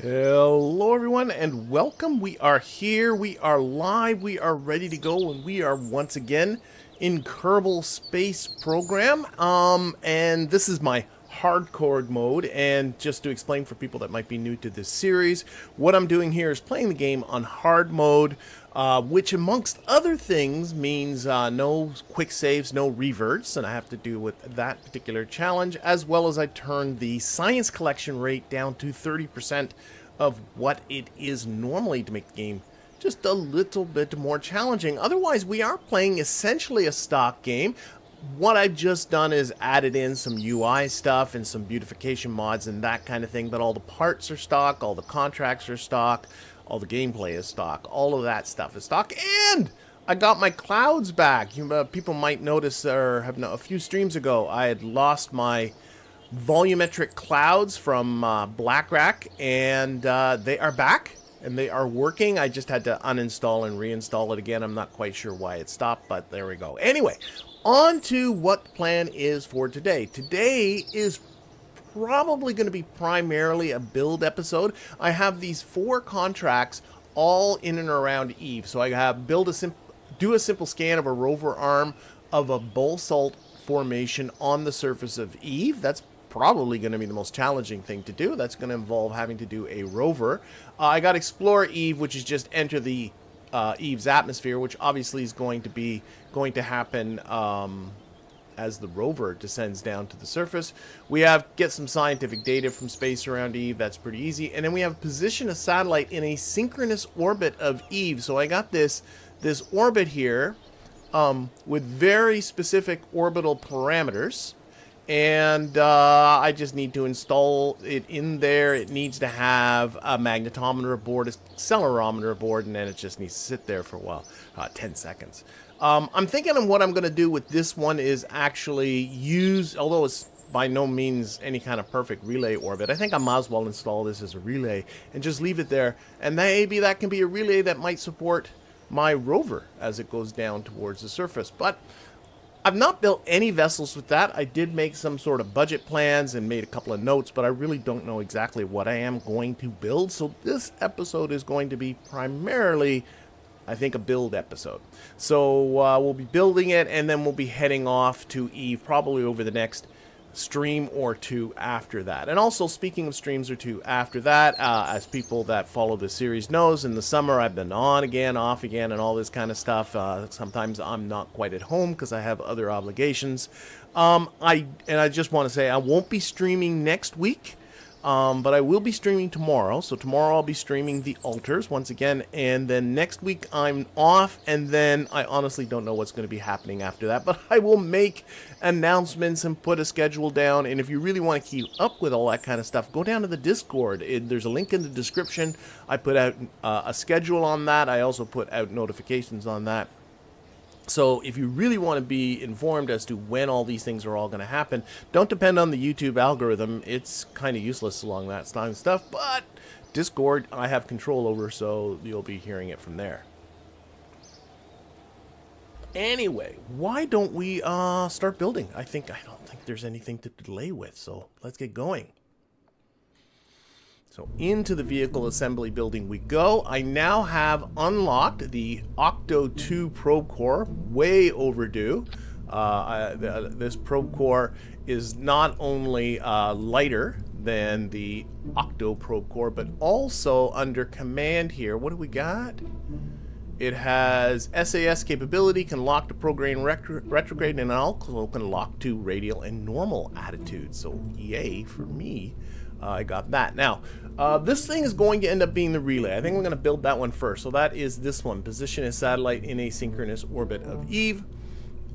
Hello everyone and welcome. We are here, we are live, we are ready to go, and we are once again in Kerbal Space Program. And this is my hardcore mode, and just to explain for people that might be new to this series, what I'm doing here is playing the game on hard mode, which amongst other things means no quick saves, no reverts, and I have to do with that particular challenge, as well as I turn the science collection rate down to 30% of what it is normally to make the game just a little bit more challenging. Otherwise, we are playing essentially a stock game. What I've just done is added in some UI stuff and some beautification mods and that kind of thing, but all the parts are stock, all the contracts are stock, all the gameplay is stock, all of that stuff is stock, and I got my clouds back. People might notice, or have a few streams ago, I had lost my volumetric clouds from BlackRock, and they are back and they are working. I just had to uninstall and reinstall it again. I'm not quite sure why it stopped, but there we go. Anyway, on to what the plan is for today. Today is probably going to be primarily a build episode. I have these 4 contracts all in and around Eve. So I have do a simple scan of a rover arm of a basalt formation on the surface of Eve. That's probably going to be the most challenging thing to do. That's going to involve having to do a rover. I got Explore Eve, which is just enter the Eve's atmosphere, which obviously is going to happen as the rover descends down to the surface. We have get some scientific data from space around Eve. That's pretty easy. And then we have position a satellite in a synchronous orbit of Eve. So I got this orbit here with very specific orbital parameters. And I just need to install it in there. It needs to have a magnetometer aboard, a accelerometer aboard, and then it just needs to sit there for a while, 10 seconds. I'm thinking of what I'm going to do with this one is actually use, although it's by no means any kind of perfect relay orbit, I think I might as well install this as a relay and just leave it there. And maybe that can be a relay that might support my rover as it goes down towards the surface. But I've not built any vessels with that. I did make some sort of budget plans and made a couple of notes, but I really don't know exactly what I am going to build. So this episode is going to be primarily, I think, a build episode. So we'll be building it, and then we'll be heading off to Eve probably over the next stream or 2 after that. And also, speaking of streams or 2 after that, as people that follow the series knows, in the summer I've been on again, off again, and all this kind of stuff. Sometimes I'm not quite at home because I have other obligations. I just want to say I won't be streaming next week, but I will be streaming tomorrow. So tomorrow I'll be streaming the altars once again, and then next week I'm off, and then I honestly don't know what's going to be happening after that, but I will make announcements and put a schedule down. And if you really want to keep up with all that kind of stuff, go down to the Discord. There's a link in the description. I put out a schedule on that. I also put out notifications on that. So if you really want to be informed as to when all these things are all going to happen, don't depend on the YouTube algorithm. It's kind of useless along that kind of stuff, but Discord I have control over, so you'll be hearing it from there. Anyway, why don't we start building? I don't think there's anything to delay with, so let's get going. So into the vehicle assembly building we go. I now have unlocked the Octo 2 probe core, way overdue. This probe core is not only lighter than the Octo probe core, but also under command here. What do we got? It has SAS capability, can lock to program retrograde, and also can lock to radial and normal attitudes. So yay for me. I got that. Now, this thing is going to end up being the relay. I think we're going to build that one first. So that is this one. Position a satellite in a synchronous orbit of Eve.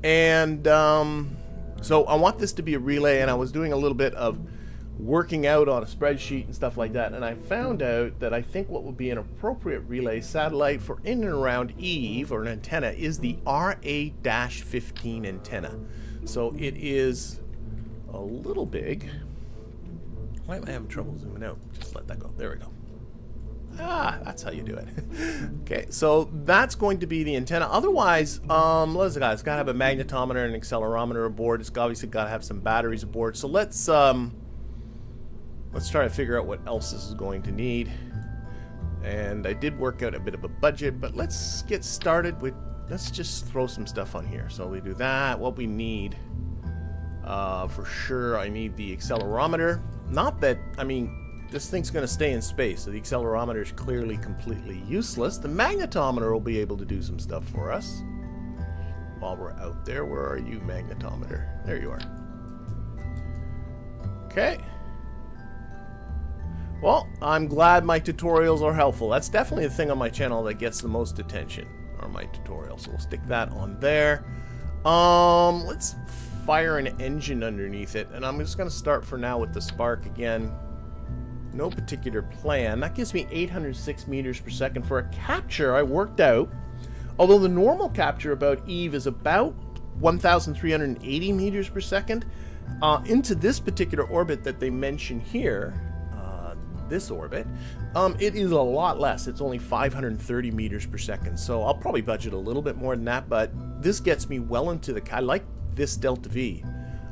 And so I want this to be a relay, and I was doing a little bit of working out on a spreadsheet and stuff like that, and I found out that I think what would be an appropriate relay satellite for in and around Eve, or an antenna, is the RA-15 antenna. So it is a little big. Why am I having trouble zooming out? Just let that go. There we go. That's how you do it. Okay, so that's going to be the antenna. Otherwise, what is it got? It's got to have a magnetometer and an accelerometer aboard. It's obviously got to have some batteries aboard. So let's let's try to figure out what else this is going to need. And I did work out a bit of a budget, but let's get started with, let's just throw some stuff on here. So we do that. What we need, for sure, I need the accelerometer. Not that, I mean, this thing's going to stay in space, so the accelerometer is clearly completely useless. The magnetometer will be able to do some stuff for us while we're out there. Where are you, magnetometer? There you are. Okay. Well, I'm glad my tutorials are helpful. That's definitely the thing on my channel that gets the most attention, are my tutorials. So we'll stick that on there. Let's fire an engine underneath it, and I'm just going to start for now with the spark again. No particular plan. That gives me 806 meters per second for a capture I worked out. Although the normal capture about Eve is about 1,380 meters per second, into this particular orbit that they mention here, this orbit, it is a lot less. It's only 530 meters per second. So I'll probably budget a little bit more than that, but this gets me well into the, I like this delta V.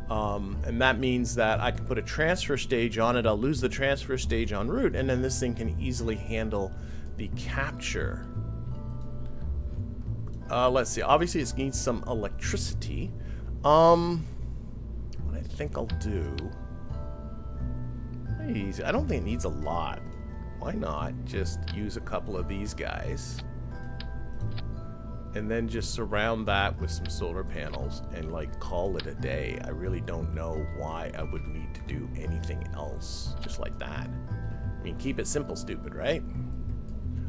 And that means that I can put a transfer stage on it. I'll lose the transfer stage en route, and then this thing can easily handle the capture. Let's see. Obviously, it needs some electricity. What I think I'll do... I don't think it needs a lot. Why not just use a couple of these guys and then just surround that with some solar panels and like call it a day. I really don't know why I would need to do anything else just like that. I mean, keep it simple, stupid, right?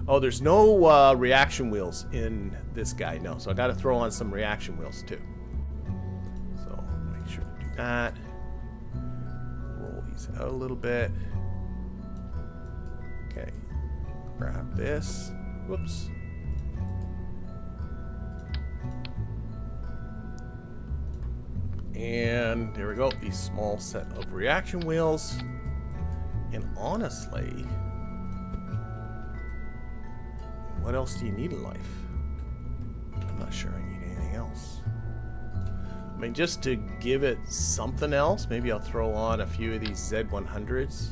Oh, there's no reaction wheels in this guy. No, so I got to throw on some reaction wheels too. So make sure to do that. Out a little bit. Okay, grab this. Whoops. And there we go, a small set of reaction wheels. And honestly, what else do you need in life? I'm not sure I need anything else. I mean, just to give it something else, maybe I'll throw on a few of these Z100s.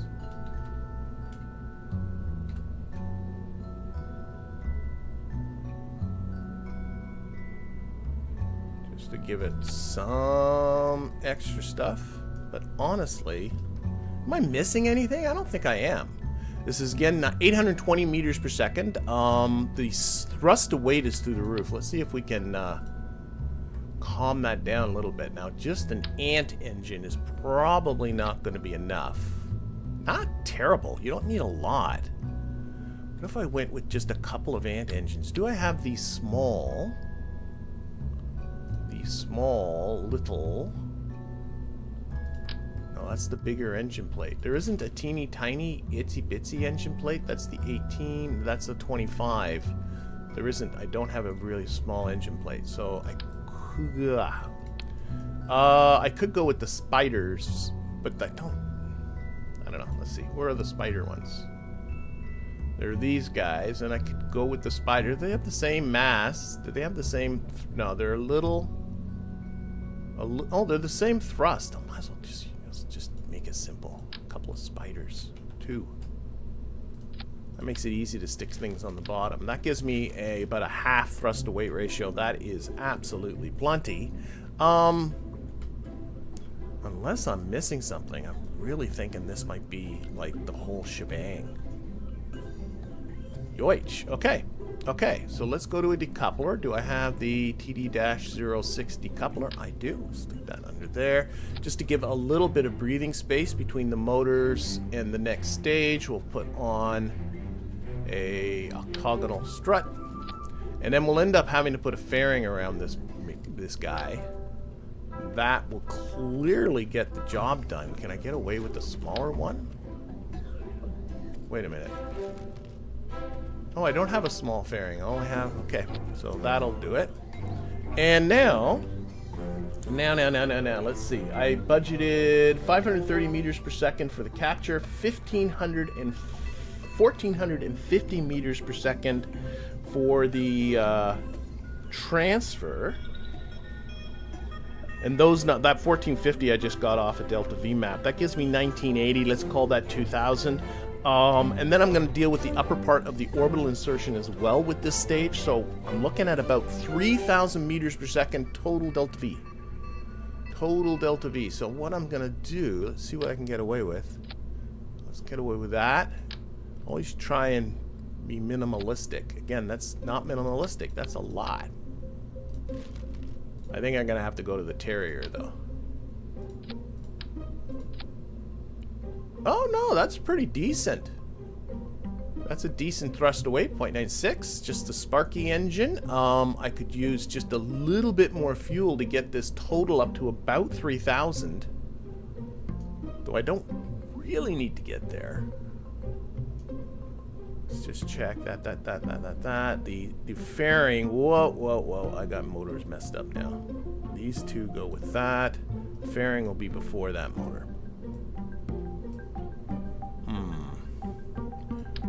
Just to give it some extra stuff. But honestly, am I missing anything? I don't think I am. This is, again, 820 meters per second. The thrust to weight is through the roof. Let's see if we can... calm that down a little bit. Now, just an ant engine is probably not going to be enough. Not terrible. You don't need a lot. What if I went with just a couple of ant engines? Do I have these small, little... No, that's the bigger engine plate. There isn't a teeny tiny itsy bitsy engine plate. That's the 18. That's the 25. There isn't. I don't have a really small engine plate, so I could go with the spiders, but I don't know. Let's see. Where are the spider ones? There are these guys, and I could go with the spider. They have the same mass. Do they have the same? No, they're a little. Oh, they're the same thrust. I might as well just make it simple. A couple of spiders, 2. That makes it easy to stick things on the bottom. That gives me about a half thrust to weight ratio. That is absolutely plenty. Unless I'm missing something, I'm really thinking this might be like the whole shebang. Yoich. Okay. Okay, so let's go to a decoupler. Do I have the TD-06 decoupler? I do. Stick that under there. Just to give a little bit of breathing space between the motors and the next stage, we'll put on a octagonal strut, and then we'll end up having to put a fairing around this guy. That will clearly get the job done. Can I get away with the smaller one? Wait a minute. Oh, I don't have a small fairing. I only have... Okay, so that'll do it. And now, let's see. I budgeted 530 meters per second for the capture, 1,450 meters per second for the transfer. And those, that 1450 I just got off a Delta V map. That gives me 1980. Let's call that 2000. And then I'm going to deal with the upper part of the orbital insertion as well with this stage. So I'm looking at about 3,000 meters per second total Delta V. Total Delta V. So what I'm going to do, let's see what I can get away with. Let's get away with that. Always try and be minimalistic. Again, that's not minimalistic. That's a lot. I think I'm going to have to go to the Terrier, though. Oh, no, that's pretty decent. That's a decent thrust to weight, 0.96. Just a Sparky engine. I could use just a little bit more fuel to get this total up to about 3,000. Though I don't really need to get there. Let's just check that. The fairing, whoa. I got motors messed up now. These two go with that. The fairing will be before that motor.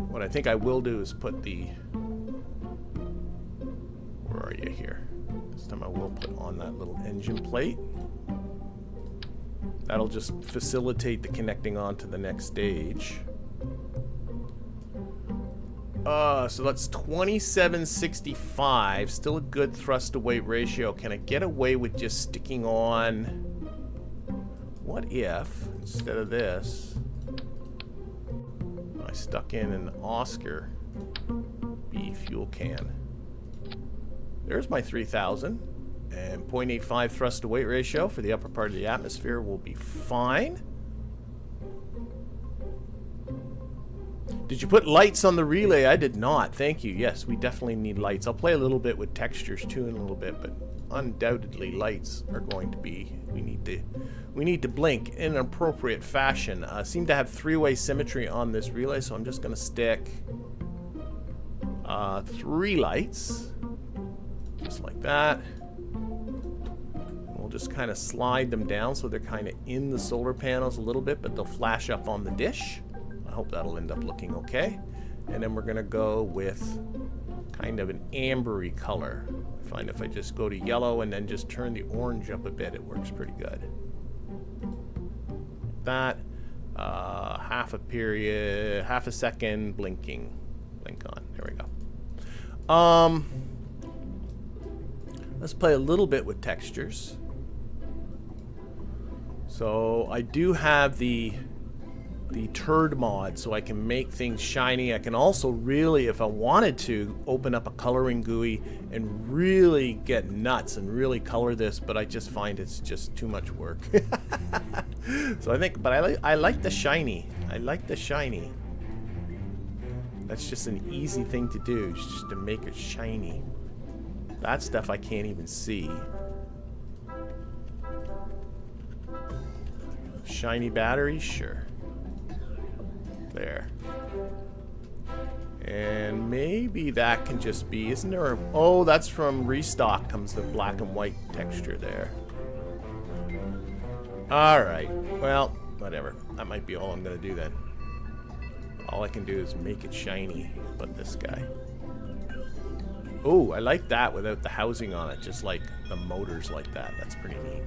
What I think I will do is put the... Where are you here? This time I will put on that little engine plate. That'll just facilitate the connecting on to the next stage. So that's 2765. Still a good thrust to weight ratio. Can I get away with just sticking on... What if, instead of this... I stuck in an Oscar B fuel can. There's my 3,000, and 0.85 thrust to weight ratio for the upper part of the atmosphere will be fine. Did you put lights on the relay? I did not. Thank you. Yes, we definitely need lights. I'll play a little bit with textures too in a little bit, but undoubtedly lights are going to be... We need to blink in an appropriate fashion. Seem to have three-way symmetry on this relay, so I'm just going to stick 3 lights, just like that. And we'll just kind of slide them down so they're kind of in the solar panels a little bit, but they'll flash up on the dish. I hope that'll end up looking okay. And then we're going to go with kind of an ambery color. I find if I just go to yellow and then just turn the orange up a bit, it works pretty good. That half a period, half a second, blinking, blink on. There we go. Let's play a little bit with textures. So I do have the turd mod, so I can make things shiny. I can also really, if I wanted to, open up a coloring GUI and really get nuts and really color this, but I just find it's just too much work. So I think, but I like the shiny. I like the shiny. That's just an easy thing to do, just to make it shiny. That stuff I can't even see. Shiny batteries, sure. There. And maybe that can just be, isn't there a, oh, that's from Restock comes the black and white texture there. Alright, well, whatever. That might be all I'm going to do then. All I can do is make it shiny, but this guy. Oh, I like that without the housing on it, just like the motors like that. That's pretty neat.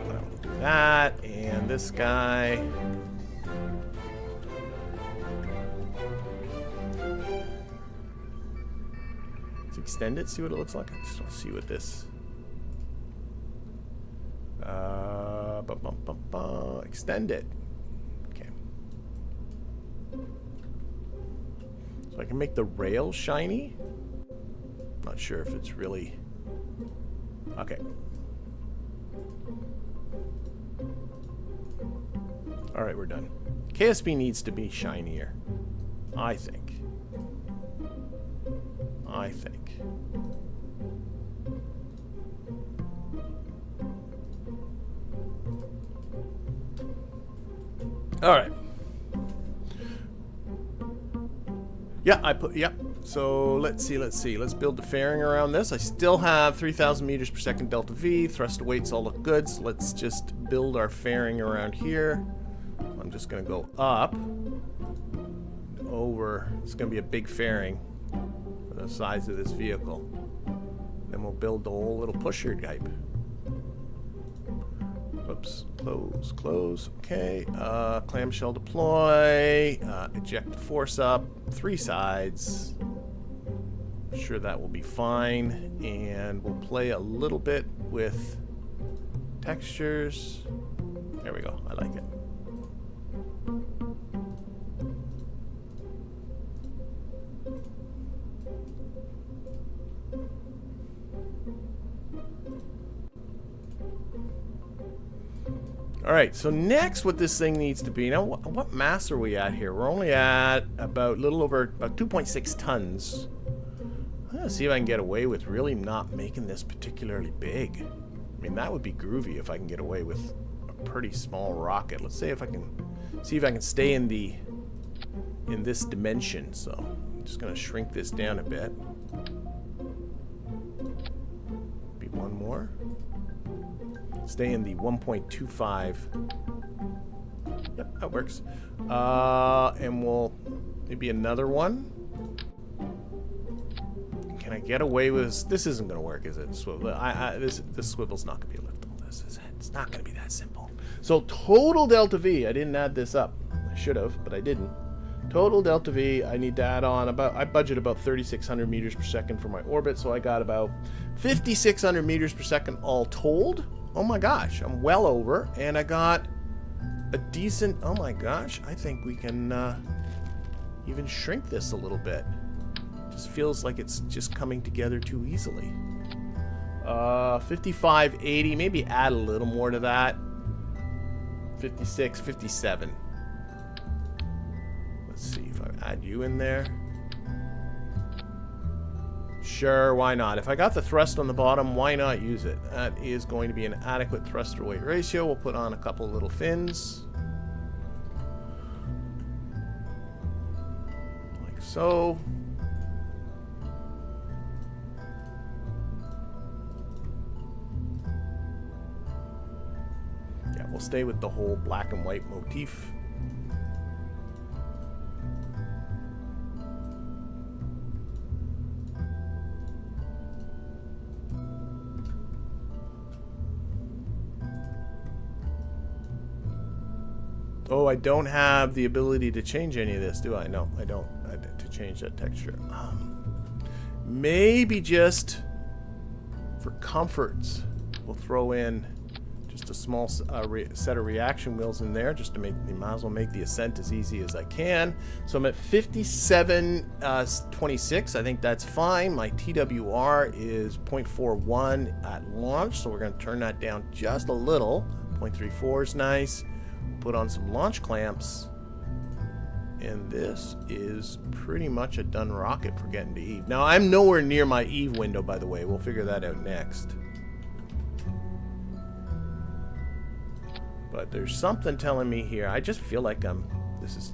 I'll do that, and this guy. Let's extend it, see what it looks like. I just want to see what this... extend it. Okay. So I can make the rail shiny. Not sure if it's really... Okay. Alright, we're done. KSB needs to be shinier. I think. Alright. Yeah, I put, yep. So let's see. Let's build the fairing around this. I still have 3,000 meters per second delta V. Thrust to weights all look good. So let's just build our fairing around here. I'm just going to go up. Over. It's going to be a big fairing for the size of this vehicle. Then we'll build the whole little pusher type. Oops, close, close. Okay, clamshell deploy, eject force up, 3 sides. Sure that will be fine. And we'll play a little bit with textures. There we go, I like it. Alright, so next what this thing needs to be, now what mass are we at here? We're only at about a little over, about 2.6 tons. I'm gonna see if I can get away with really not making this particularly big. I mean, that would be groovy if I can get away with a pretty small rocket. Let's see if I can stay in this dimension. So I'm just gonna shrink this down a bit. Be one more. Stay in the 1.25. Yep, that works. And we'll maybe another one. Can I get away with this? Isn't gonna work, is it? Swivel. This swivel's not gonna be liftable. It's not gonna be that simple. So total delta V. I didn't add this up. I should have, but I didn't. Total delta V. I need to add on about. I budget about 3,600 meters per second for my orbit, so I got about 5,600 meters per second all told. Oh my gosh, I'm well over, and I got a decent. Oh my gosh, I think we can even shrink this a little bit. Just feels like it's just coming together too easily. 55, 80, maybe add a little more to that. 56, 57. Let's see if I add you in there. Sure, why not? If I got the thrust on the bottom, why not use it? That is going to be an adequate thruster-weight ratio. We'll put on a couple of little fins. Like so. Yeah, we'll stay with the whole black and white motif. Oh, I don't have the ability to change any of this, do I? No, I don't. To change that texture. Maybe just for comforts, we'll throw in just a small set of reaction wheels in there, just to make, might as well make the ascent as easy as I can. So I'm at 57.26. I think that's fine. My TWR is 0.41 at launch, so we're going to turn that down just a little. 0.34 is nice. Put on some launch clamps, and this is pretty much a done rocket for getting to Eve. Now, I'm nowhere near my Eve window, by the way. We'll figure that out next. But there's something telling me here. I just feel like this is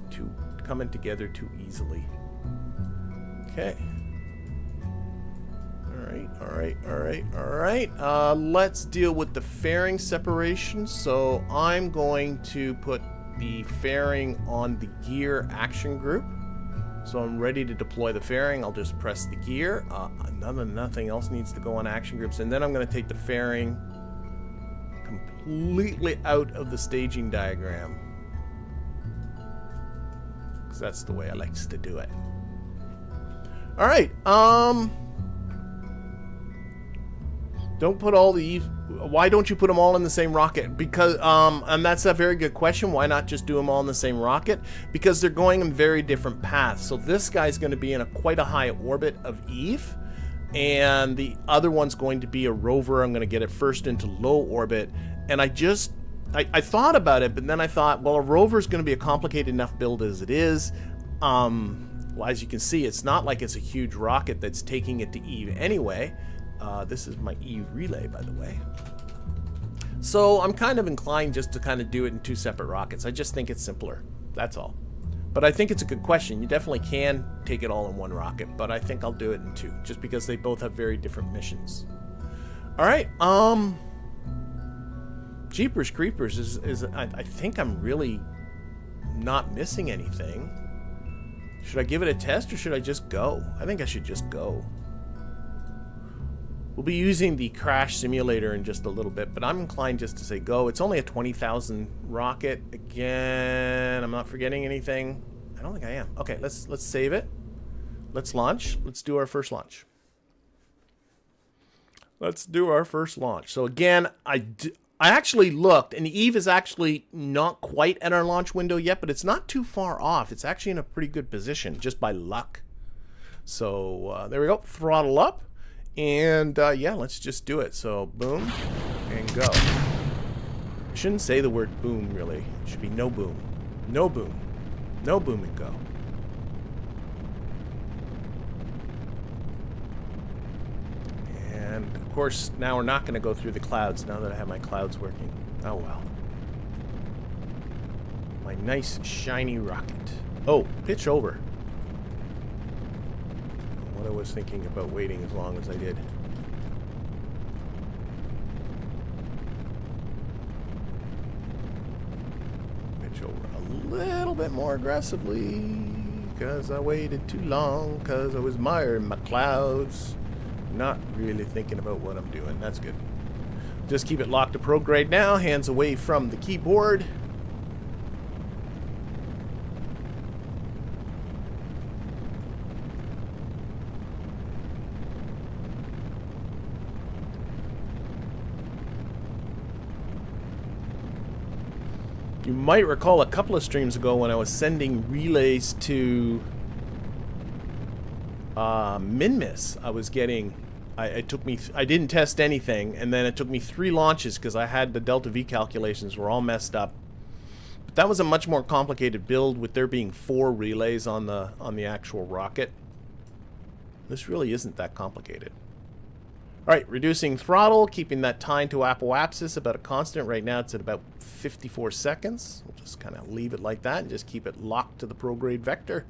coming together too easily. Okay. Alright. Let's deal with the fairing separation. So I'm going to put the fairing on the gear action group. So I'm ready to deploy the fairing. I'll just press the gear. Nothing else needs to go on action groups. And then I'm going to take the fairing completely out of the staging diagram, because that's the way I like to do it. Alright, don't put all the... Why don't you put them all in the same rocket? Because, and that's a very good question. Why not just do them all in the same rocket? Because they're going in very different paths. So this guy's going to be in quite a high orbit of Eve, and the other one's going to be a rover. I'm going to get it first into low orbit, and I thought about it, but then I thought, well, a rover's going to be a complicated enough build as it is. Well, as you can see, it's not like it's a huge rocket that's taking it to Eve anyway. This is my Eve relay, by the way. So I'm kind of inclined just to kind of do it in two separate rockets. I just think it's simpler. That's all. But I think it's a good question. You definitely can take it all in one rocket, but I think I'll do it in two, just because they both have very different missions. All right. Jeepers Creepers is I think I'm really not missing anything. Should I give it a test, or should I just go? I think I should just go. We'll be using the KRASH simulator in just a little bit, but I'm inclined just to say go. It's only a 20,000 rocket. Again, I'm not forgetting anything. I don't think I am. Okay, let's save it. Let's launch. Let's do our first launch. Let's do our first launch. So again, I actually looked, and Eve is actually not quite at our launch window yet, but it's not too far off. It's actually in a pretty good position, just by luck. So there we go. Throttle up. And yeah, let's just do it. So boom and go. I shouldn't say the word boom, really. It should be no boom. No boom. No boom and go. And of course, now we're not going to go through the clouds now that I have my clouds working. Oh well. My nice shiny rocket. Oh, pitch over. I was thinking about waiting as long as I did. Pitch over a little bit more aggressively because I waited too long because I was mired in my clouds. Not really thinking about what I'm doing. That's good. Just keep it locked to prograde now. Hands away from the keyboard. You might recall a couple of streams ago when I was sending relays to Minmus, I was getting, I didn't test anything, and then it took me 3 launches because I had the delta V calculations were all messed up. But that was a much more complicated build with there being 4 relays on the actual rocket. This really isn't that complicated. Alright, reducing throttle, keeping that time to apoapsis about a constant. Right now it's at about 54 seconds. We'll just kind of leave it like that and just keep it locked to the prograde vector.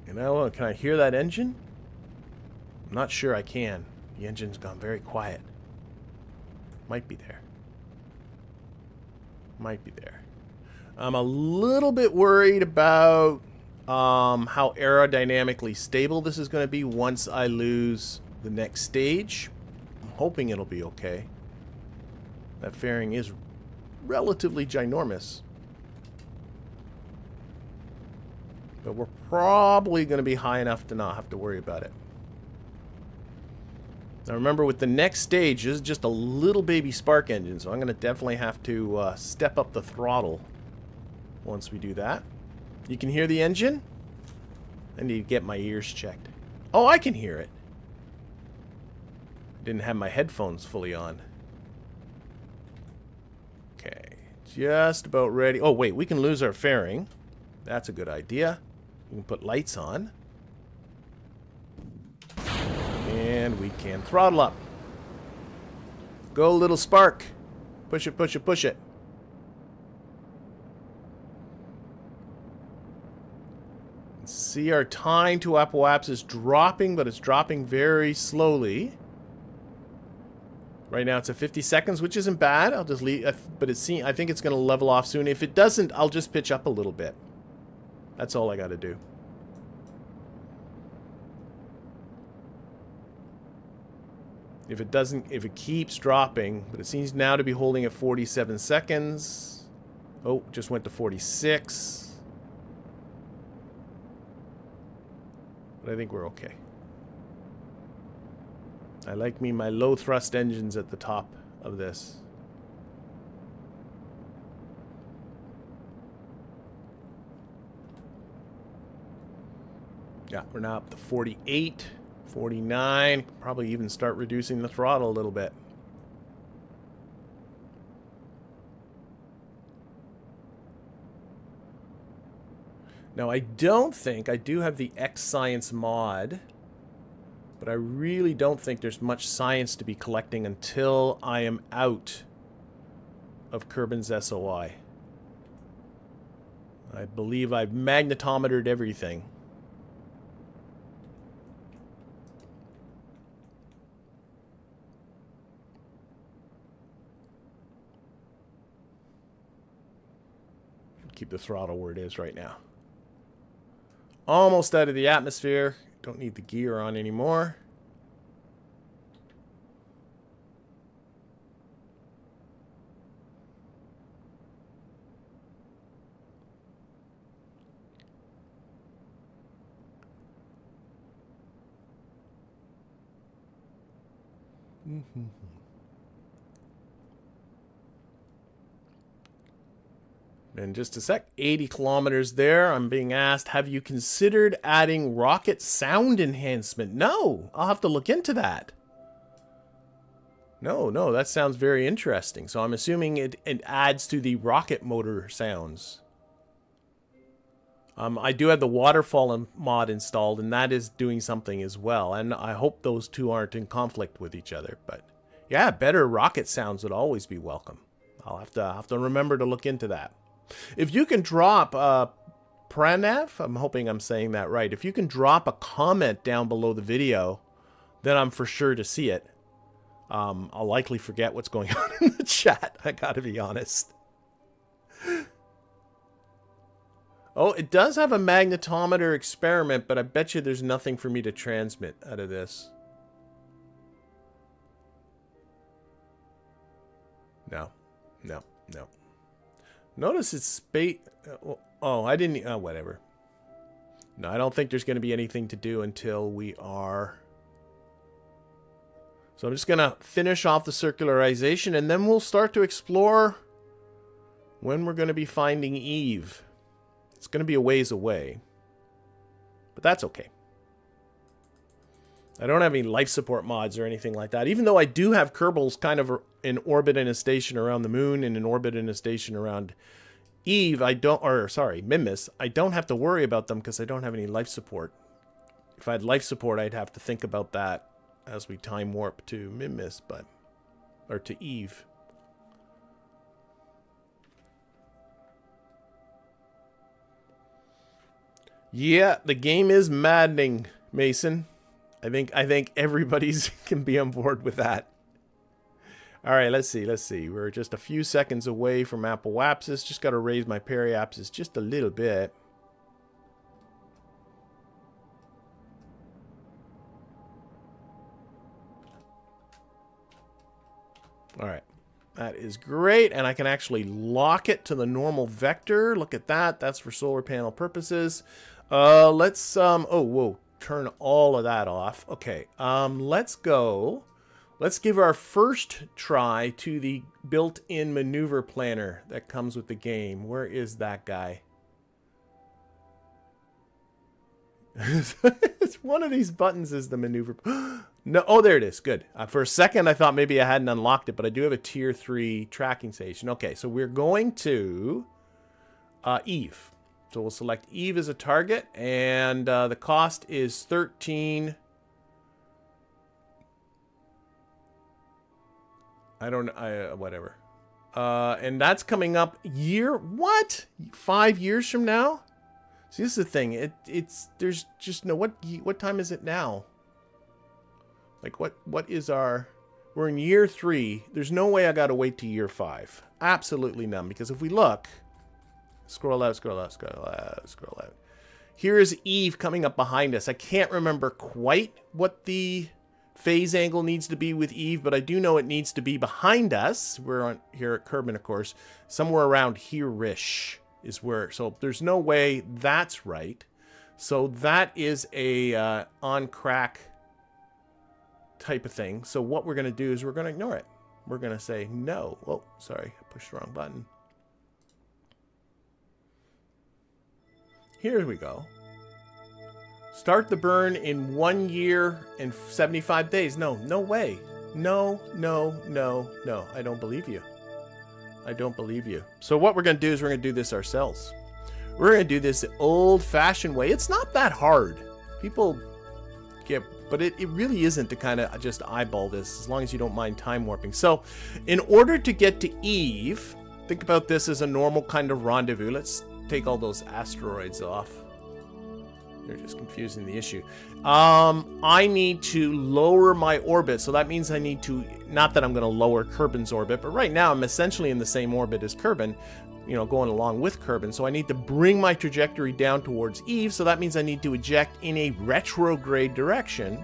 You know, can I hear that engine? I'm not sure I can. The engine's gone very quiet. Might be there. Might be there. I'm a little bit worried about how aerodynamically stable this is going to be once I lose the next stage. I'm hoping it'll be okay. That fairing is relatively ginormous. But we're probably going to be high enough to not have to worry about it. Now remember, with the next stage, this is just a little baby spark engine, so I'm going to definitely have to step up the throttle once we do that. You can hear the engine? I need to get my ears checked. Oh, I can hear it. Didn't have my headphones fully on. Okay, just about ready. Oh, wait, we can lose our fairing. That's a good idea. We can put lights on. And we can throttle up. Go, little spark. Push it, push it, push it. See our time to apoapsis dropping, but it's dropping very slowly. Right now it's at 50 seconds, which isn't bad. I'll just leave, but I think it's going to level off soon. If it doesn't, I'll just pitch up a little bit. That's all I got to do. If it doesn't, if it keeps dropping, but it seems now to be holding at 47 seconds. Oh, just went to 46. But I think we're okay. I like my low thrust engines at the top of this. Yeah, we're now up to 48. 49, probably even start reducing the throttle a little bit. Now I don't think, I do have the X Science mod, but I really don't think there's much science to be collecting until I am out of Kerbin's SOI. I believe I've magnetometered everything. Keep the throttle where it is right now. Almost out of the atmosphere. Don't need the gear on anymore. In just a sec, 80 kilometers there. I'm being asked, have you considered adding rocket sound enhancement? No, I'll have to look into that. No, that sounds very interesting. So I'm assuming it adds to the rocket motor sounds. I do have the Waterfall mod installed, and that is doing something as well. And I hope those two aren't in conflict with each other. But yeah, better rocket sounds would always be welcome. I'll have to remember to look into that. If you can drop Pranav, I'm hoping I'm saying that right. If you can drop a comment down below the video, then I'm for sure to see it. I'll likely forget what's going on in the chat. I gotta be honest. Oh, it does have a magnetometer experiment, but I bet you there's nothing for me to transmit out of this. No. Notice it's space. Oh, I didn't. Whatever. No, I don't think there's going to be anything to do until we are. So I'm just going to finish off the circularization, and then we'll start to explore when we're going to be finding Eve. It's going to be a ways away, but that's okay. I don't have any life support mods or anything like that, even though I do have Kerbals kind of in orbit in a station around the moon and in orbit in a station around Eve. Mimus. I don't have to worry about them because I don't have any life support. If I had life support, I'd have to think about that as we time warp to Mimus, or to Eve. Yeah, the game is maddening, Mason. I think everybody's can be on board with that. All right, let's see. We're just a few seconds away from apoapsis. Just got to raise my periapsis just a little bit. All right. That is great, and I can actually lock it to the normal vector. Look at that. That's for solar panel purposes. Let's oh, whoa. Turn all of that off. Okay, let's go. Let's give our first try to the built-in maneuver planner that comes with the game. Where is that guy? It's one of these buttons is the maneuver. No, oh, there it is. Good. For a second, I thought maybe I hadn't unlocked it, but I do have a tier 3 tracking station. Okay, so we're going to Eve. So we'll select Eve as a target, and the cost is 13. Whatever. And that's coming up what? 5 years from now? See, this is the thing. There's just no, what time is it now? Like, what is our, we're in year 3. There's no way I gotta wait to year 5. Absolutely none, because if we look, scroll out. Here is Eve coming up behind us. I can't remember quite what the phase angle needs to be with Eve, but I do know it needs to be behind us. We're on here at Kerbal, of course. Somewhere around here-ish is where, so there's no way that's right. So that is a on-crack type of thing. So what we're going to do is we're going to ignore it. We're going to say no. Oh, sorry, I pushed the wrong button. Here we go. Start the burn in 1 year and 75 days. No way. No. I don't believe you. I don't believe you. So what we're going to do is we're going to do this ourselves. We're going to do this the old-fashioned way. It's not that hard. People get, but it really isn't to kind of just eyeball this, as long as you don't mind time warping. So in order to get to Eve, think about this as a normal kind of rendezvous. Let's take all those asteroids off. They're just confusing the issue. I need to lower my orbit, so that means I need to, not that I'm going to lower Kerbin's orbit, but right now I'm essentially in the same orbit as Kerbin. you know, going along with Kerbal. So I need to bring my trajectory down towards Eve. So that means I need to eject in a retrograde direction.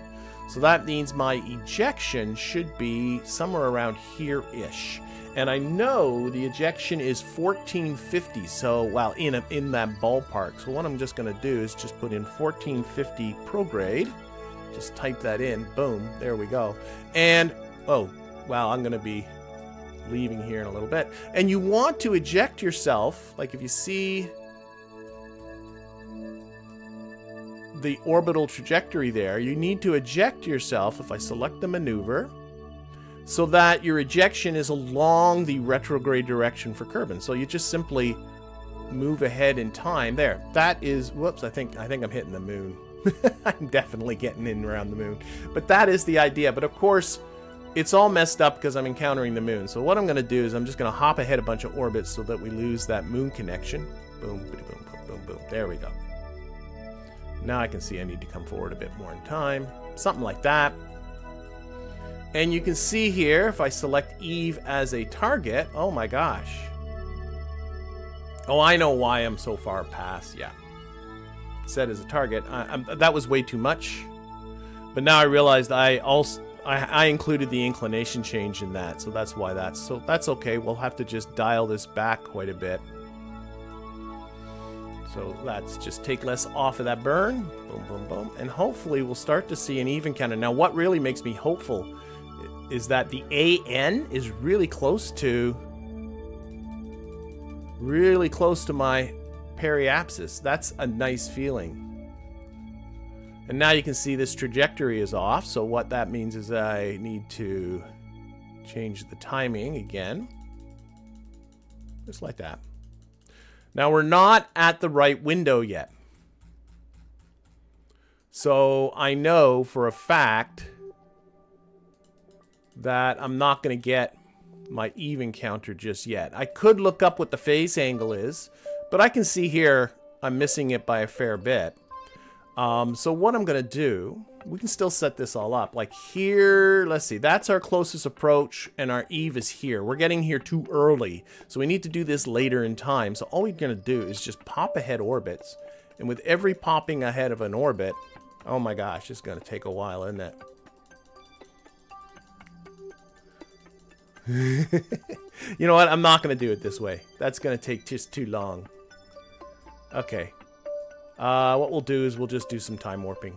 So that means my ejection should be somewhere around here-ish. And I know the ejection is 1450. So, well, in that ballpark. So what I'm just going to do is just put in 1450 prograde. Just type that in. Boom. There we go. And, oh, wow, I'm going to be leaving here in a little bit. And you want to eject yourself, like if you see the orbital trajectory there, you need to eject yourself, if I select the maneuver, so that your ejection is along the retrograde direction for Kerbal. So you just simply move ahead in time. There. That is, whoops, I think I'm hitting the moon. I'm definitely getting in around the moon. But that is the idea. But of course, it's all messed up because I'm encountering the moon. So what I'm going to do is I'm just going to hop ahead a bunch of orbits so that we lose that moon connection. Boom, boom, boom, boom, boom. There we go. Now I can see I need to come forward a bit more in time. Something like that. And you can see here, if I select Eve as a target, oh my gosh. Oh, I know why I'm so far past. Yeah. Set as a target. That was way too much. But now I realized I included the inclination change in that, so that's why that's okay. We'll have to just dial this back quite a bit. So let's just take less off of that burn. Boom, boom, boom. And hopefully we'll start to see an even counter. Now what really makes me hopeful is that the AN is really close to my periapsis. That's a nice feeling. And now you can see this trajectory is off. So what that means is I need to change the timing again. Just like that. Now we're not at the right window yet. So I know for a fact that I'm not going to get my even counter just yet. I could look up what the phase angle is, but I can see here I'm missing it by a fair bit. So what I'm going to do, we can still set this all up. Like here, let's see, that's our closest approach, and our Eve is here. We're getting here too early, so we need to do this later in time. So all we're going to do is just pop ahead orbits, and with every popping ahead of an orbit, oh my gosh, it's going to take a while, isn't it? You know what? I'm not going to do it this way. That's going to take just too long. Okay. What we'll do is we'll just do some time warping.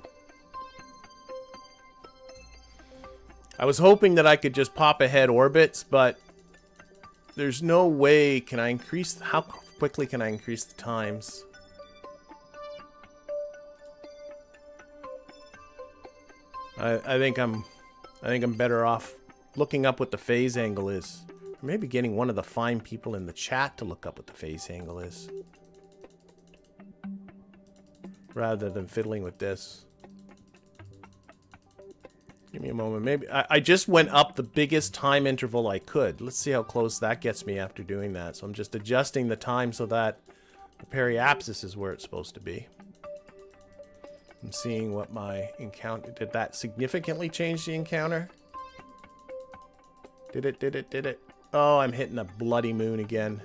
I was hoping that I could just pop ahead orbits, but there's no way. Can I increase? How quickly can I increase the times? I think I'm better off looking up what the phase angle is. Or maybe getting one of the fine people in the chat to look up what the phase angle is, rather than fiddling with this. Give me a moment. Maybe I just went up the biggest time interval I could. Let's see how close that gets me after doing that. So I'm just adjusting the time so that the periapsis is where it's supposed to be. I'm seeing what my encounter... Did that significantly change the encounter? Did it? Oh, I'm hitting a bloody moon again.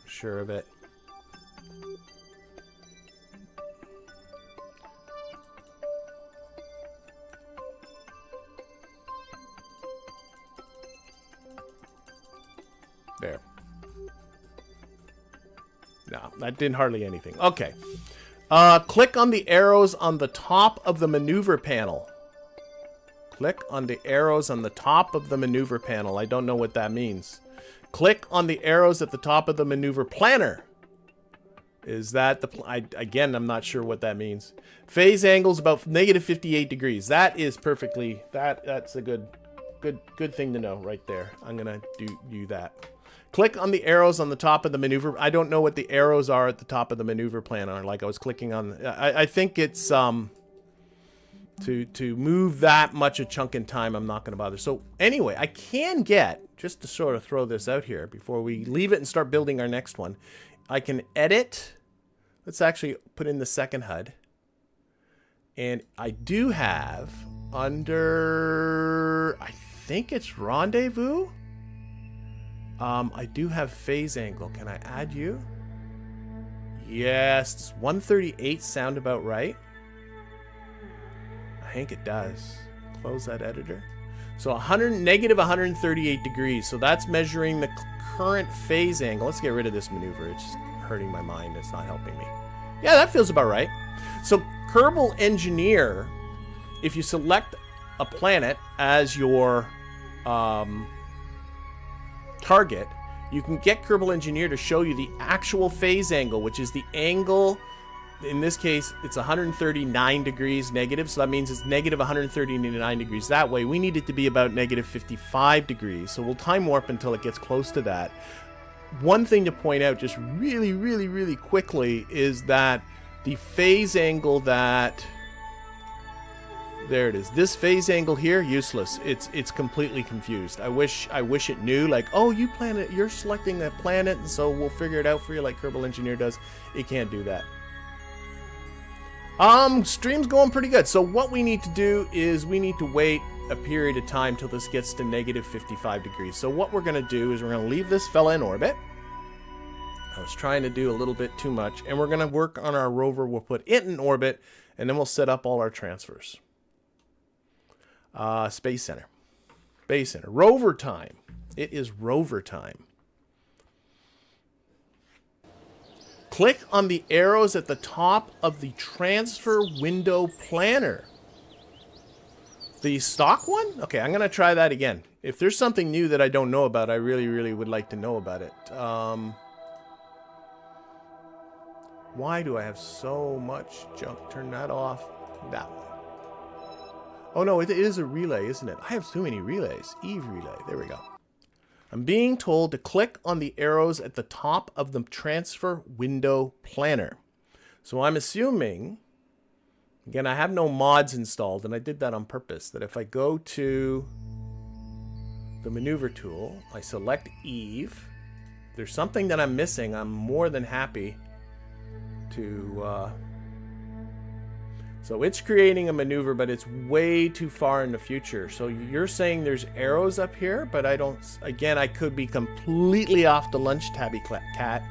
Sure of it. There. No, that didn't hardly anything. Okay. Click on the arrows on the top of the maneuver panel. Click on the arrows on the top of the maneuver panel. I don't know what that means. Click on the arrows at the top of the maneuver planner. Is that the... again, I'm not sure what that means. Phase angles about negative 58 degrees. That is perfectly... That's a good thing to know right there. I'm going to do that. Click on the arrows on the top of the maneuver. I don't know what the arrows are at the top of the maneuver planner. Like I was clicking on... I think it's... To move that much a chunk in time, I'm not going to bother. So anyway, I can get, just to sort of throw this out here before we leave it and start building our next one, I can edit. Let's actually put in the second HUD. And I do have under, I think it's Rendezvous. I do have phase angle. Can I add you? Yes. Does 138 sound about right? I think it does. Close that editor. So negative 138 degrees. So that's measuring the current phase angle. Let's get rid of this maneuver. It's just hurting my mind. It's not helping me. Yeah, that feels about right. So Kerbal Engineer, if you select a planet as your target, you can get Kerbal Engineer to show you the actual phase angle, which is the angle. In this case, it's 139 degrees negative, so that means it's negative 139 degrees that way. We need it to be about negative 55 degrees, so we'll time warp until it gets close to that. One thing to point out just really quickly is that the phase angle that... There it is. This phase angle here, useless. It's completely confused. I wish it knew, like, oh, you're selecting a planet, and so we'll figure it out for you like Kerbal Engineer does. It can't do that. Stream's going pretty good. So what we need to do is we need to wait a period of time till this gets to negative 55 degrees. So what we're going to do is we're going to leave this fella in orbit. I was trying to do a little bit too much. And we're going to work on our rover. We'll put it in orbit, and then we'll set up all our transfers. Space Center. Space Center. Rover time. It is rover time. Click on the arrows at the top of the transfer window planner. The stock one? Okay, I'm going to try that again. If there's something new that I don't know about, I really would like to know about it. Why do I have so much junk? Turn that off. That one. Oh no, it is a relay, isn't it? I have too many relays. Eve relay. There we go. I'm being told to click on the arrows at the top of the transfer window planner. So I'm assuming, again, I have no mods installed, and I did that on purpose, that if I go to the maneuver tool, I select Eve. If there's something that I'm missing, I'm more than happy to... So it's creating a maneuver, but it's way too far in the future. So you're saying there's arrows up here, but I don't... Again, I could be completely off the lunch tabby cat.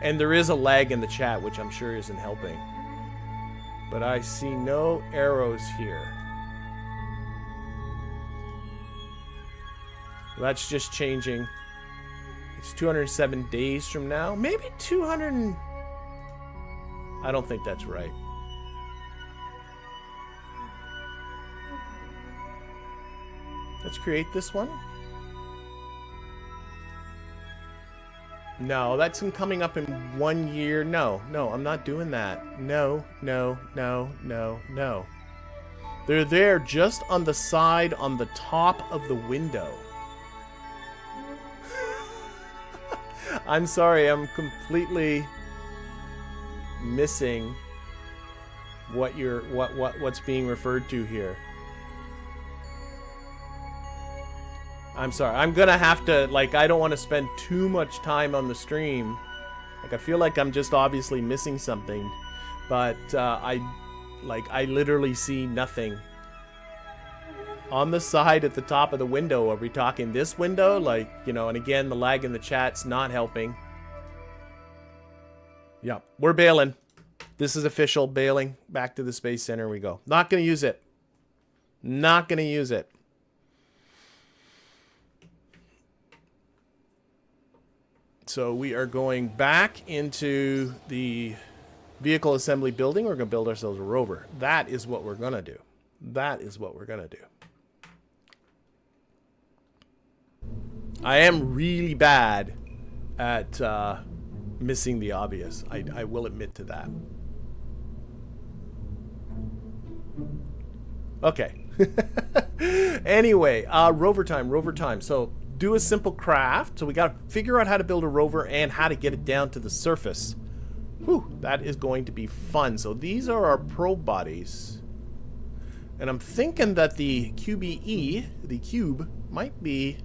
And there is a lag in the chat, which I'm sure isn't helping. But I see no arrows here. That's just changing. It's 207 days from now. Maybe 200... I don't think that's right. Let's create this one. No, that's coming up in 1 year. No, I'm not doing that. No. They're there just on the side, on the top of the window. I'm sorry, I'm completely missing what's being referred to here. I'm sorry. I'm gonna have to, like, I don't want to spend too much time on the stream. Like, I feel like I'm just obviously missing something. But, I literally see nothing. On the side at the top of the window, are we talking this window? Like, you know, and again, the lag in the chat's not helping. Yeah, we're bailing. This is official bailing. Back to the Space Center we go. Not gonna use it. Not gonna use it. So we are going back into the vehicle assembly building. We're going to build ourselves a rover. That is what we're going to do. That is what we're going to do. I am really bad at missing the obvious. I will admit to that. Okay. Anyway, rover time. So do a simple craft. So we got to figure out how to build a rover and how to get it down to the surface. Whew, that is going to be fun. So these are our probe bodies. And I'm thinking that the QBE, the cube, might be...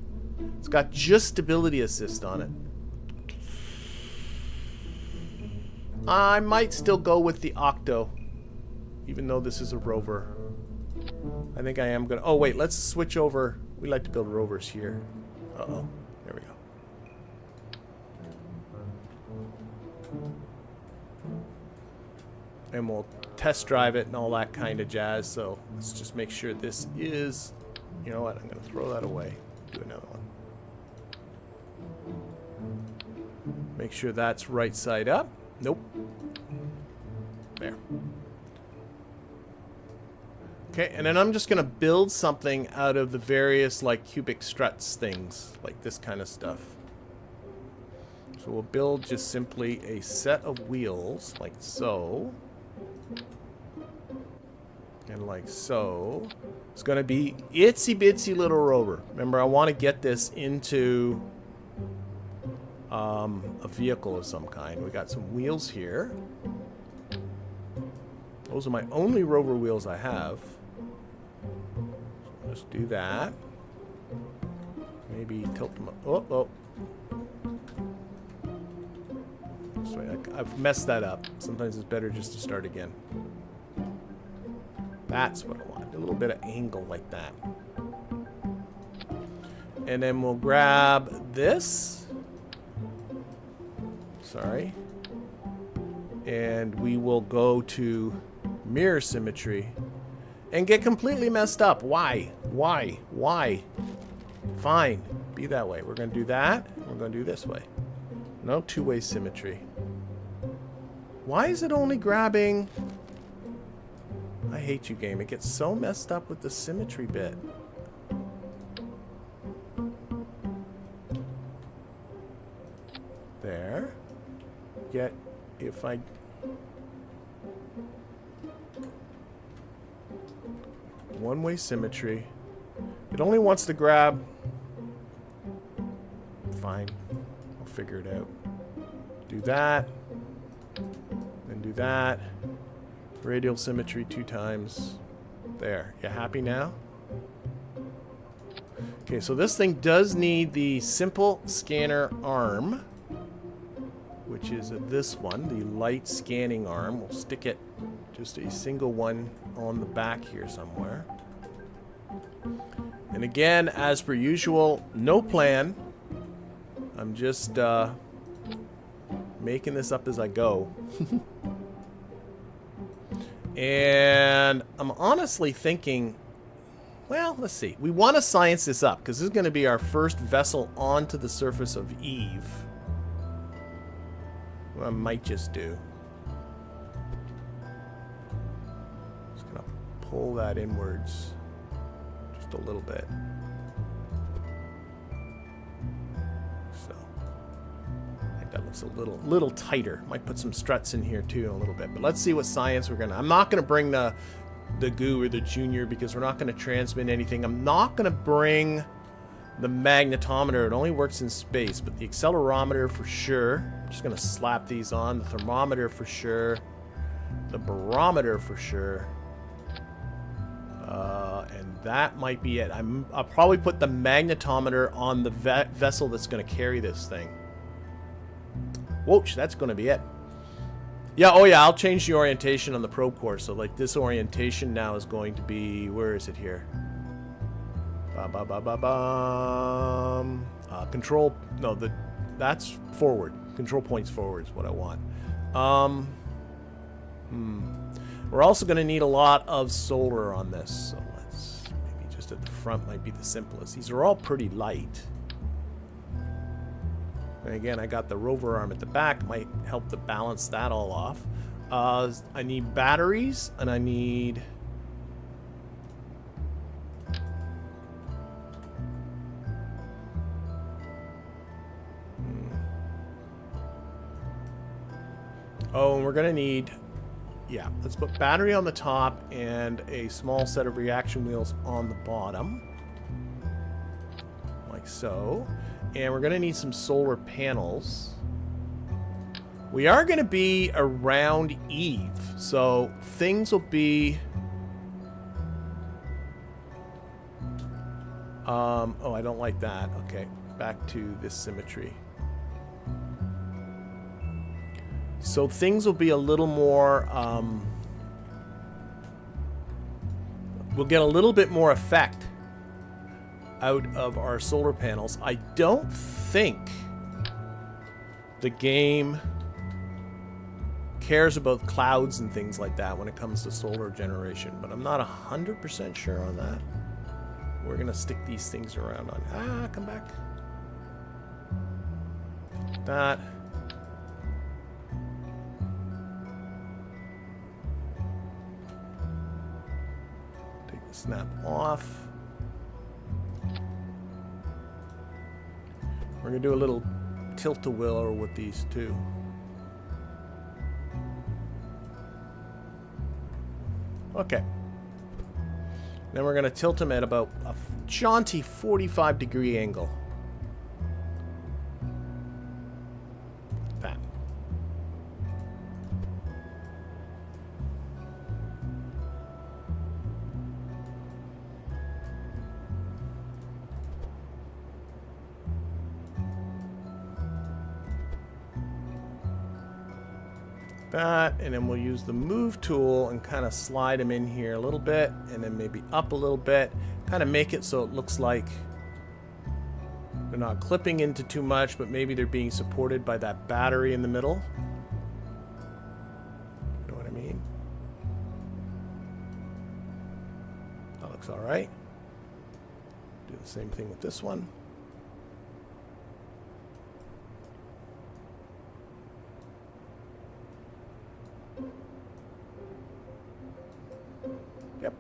It's got just stability assist on it. I might still go with the Octo, even though this is a rover. I think I am going to... Oh, wait, let's switch over. We like to build rovers here. Uh-oh. There we go. and we'll test drive it and all that kind of jazz. So let's just make sure this is, you know what, I'm going to throw that away. Do another one. Make sure that's right side up. Nope. There. Okay, and then I'm just going to build something out of the various like cubic struts things, like this kind of stuff. So we'll build just simply a set of wheels, like so. And like so. It's going to be itsy bitsy little rover. Remember, I want to get this into a vehicle of some kind. We got some wheels here. Those are my only rover wheels I have. So let's do that. Maybe tilt them up. Oh, oh. Sorry, I've messed that up. Sometimes it's better just to start again. That's what I want. A little bit of angle like that. And then we'll grab this. Sorry. And we will go to mirror symmetry and get completely messed up. Why? Why? Why? Fine. Be that way. We're going to do that. We're going to do this way. No two-way symmetry. Why is it only grabbing... I hate you, game. It gets so messed up with the symmetry bit. There. Yet, if I... One-way symmetry. It only wants to grab... Fine. I'll figure it out. Do that. Then do that. Radial symmetry 2 times. There. You happy now? Okay, so this thing does need the simple scanner arm, which is this one, the light scanning arm. We'll stick it, just a single one, on the back here somewhere. And again, as per usual, no plan. I'm just making this up as I go. And I'm honestly thinking, well, let's see. We want to science this up, because this is going to be our first vessel onto the surface of Eve. What I might just do. Just going to pull that inwards just a little bit. So, I think that looks a little tighter. Might put some struts in here too in a little bit. But let's see what science we're going to... I'm not going to bring the goo or the junior because we're not going to transmit anything. I'm not going to bring the magnetometer. It only works in space, but the accelerometer for sure. I'm just going to slap these on. The thermometer for sure. The barometer for sure. And that might be it. I'll probably put the magnetometer on the vessel that's going to carry this thing. Whoosh, that's going to be it. Yeah, oh yeah, I'll change the orientation on the probe core. So like this orientation now is going to be, where is it here? Control, no, that's forward. Control points forward is what I want. We're also going to need a lot of solar on this. So let's, maybe just at the front might be the simplest. These are all pretty light. And again, I got the rover arm at the back. Might help to balance that all off. I need batteries, and I need... Oh, and we're going to need... Yeah, let's put battery on the top and a small set of reaction wheels on the bottom. Like so. And we're going to need some solar panels. We are going to be around Eve, so things will be... oh, I don't like that. Okay, back to this symmetry. So things will be a little more... we'll get a little bit more effect out of our solar panels. I don't think the game cares about clouds and things like that when it comes to solar generation, but I'm not 100% sure on that. We're going to stick these things around on... Ah, come back. That. Take the snap off. We're going to do a little tilt-a-wheel with these two. Okay. Then we're going to tilt them at about a jaunty 45-degree angle. That. That, and then we'll use the move tool and kind of slide them in here a little bit, and then maybe up a little bit, kind of make it so it looks like they're not clipping into too much, but maybe they're being supported by that battery in the middle. You know what I mean? That looks all right. Do the same thing with this one. Yep.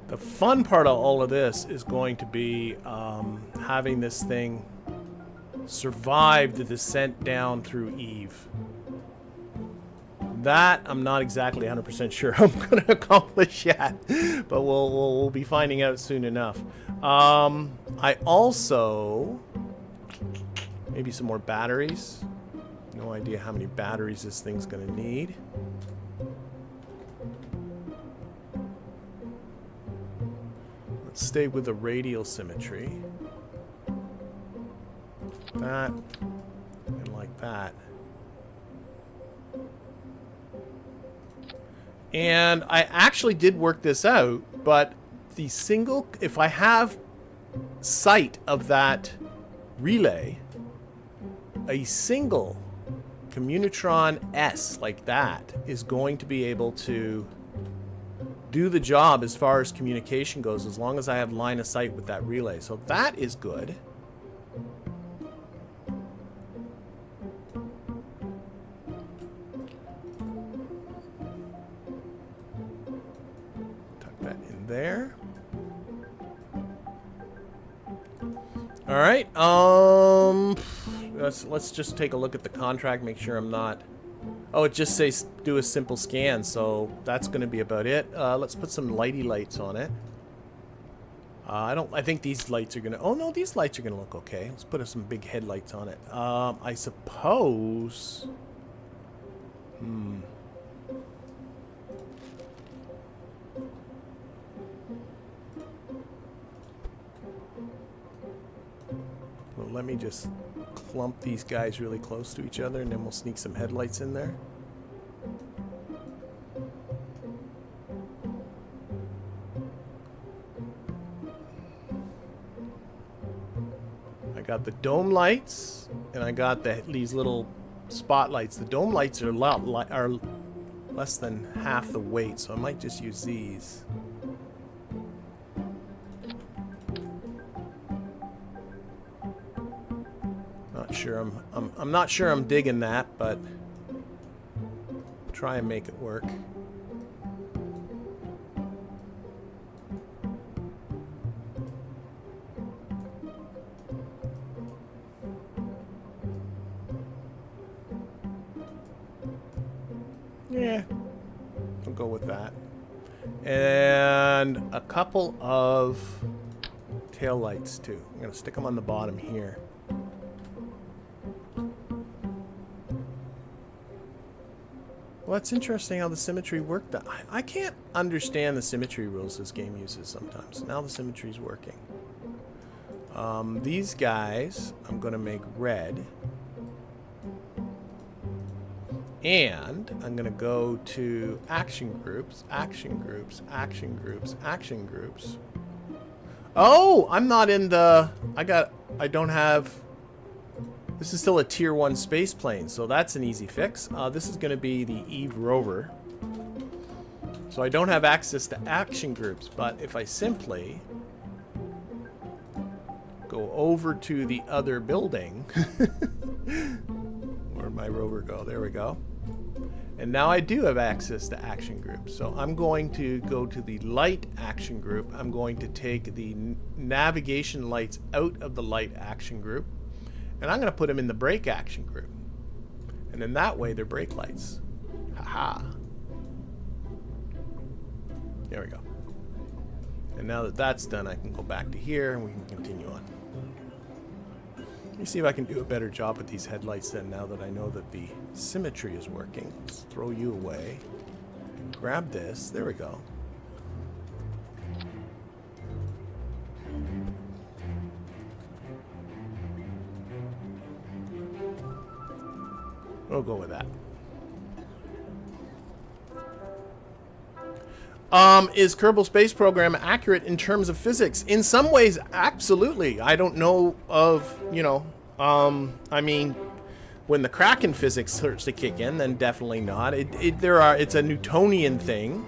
The fun part of all of this is going to be having this thing survive the descent down through Eve. That I'm not exactly 100% sure I'm going to accomplish yet, but we'll be finding out soon enough. I also... maybe some more batteries. No idea how many batteries this thing's going to need. Let's stay with the radial symmetry. That, and like that. And I actually did work this out, but the single, if I have sight of that relay, a single Communitron S like that is going to be able to do the job as far as communication goes, as long as I have line of sight with that relay. So that is good. Tuck that in there. All right. Let's just take a look at the contract, make sure I'm not... Oh, it just says do a simple scan, so that's going to be about it. Let's put some lighty lights on it. I think these lights are going to... Oh, no, these lights are going to look okay. Let's put some big headlights on it. I suppose... Well, let me just clump these guys really close to each other, and then we'll sneak some headlights in there. I got the dome lights, and I got these little spotlights. The dome lights are less than half the weight, so I might just use these. Sure, I'm not sure I'm digging that, but try and make it work. Yeah, I'll go with that. And a couple of tail lights too. I'm gonna stick them on the bottom here. Well, it's interesting how the symmetry worked. I can't understand the symmetry rules this game uses sometimes. Now the symmetry's working. These guys, I'm going to make red. And I'm going to go to action groups, action groups, action groups, action groups. Oh, I'm not in the... I don't have... This is still a tier 1 space plane, so that's an easy fix. This is going to be the Eve rover. So I don't have access to action groups, but if I simply go over to the other building... Where'd my rover go? There we go. And now I do have access to action groups. So I'm going to go to the light action group. I'm going to take the navigation lights out of the light action group. And I'm going to put them in the brake action group. And then that way they're brake lights. Haha. There we go. And now that that's done, I can go back to here and we can continue on. Let me see if I can do a better job with these headlights then, now that I know that the symmetry is working. Let's throw you away. Grab this. There we go. We'll go with that. Is Kerbal Space Program accurate in terms of physics? In some ways, absolutely. I don't know of, you know, I mean, when the Kraken physics starts to kick in, then definitely not. It's a Newtonian thing,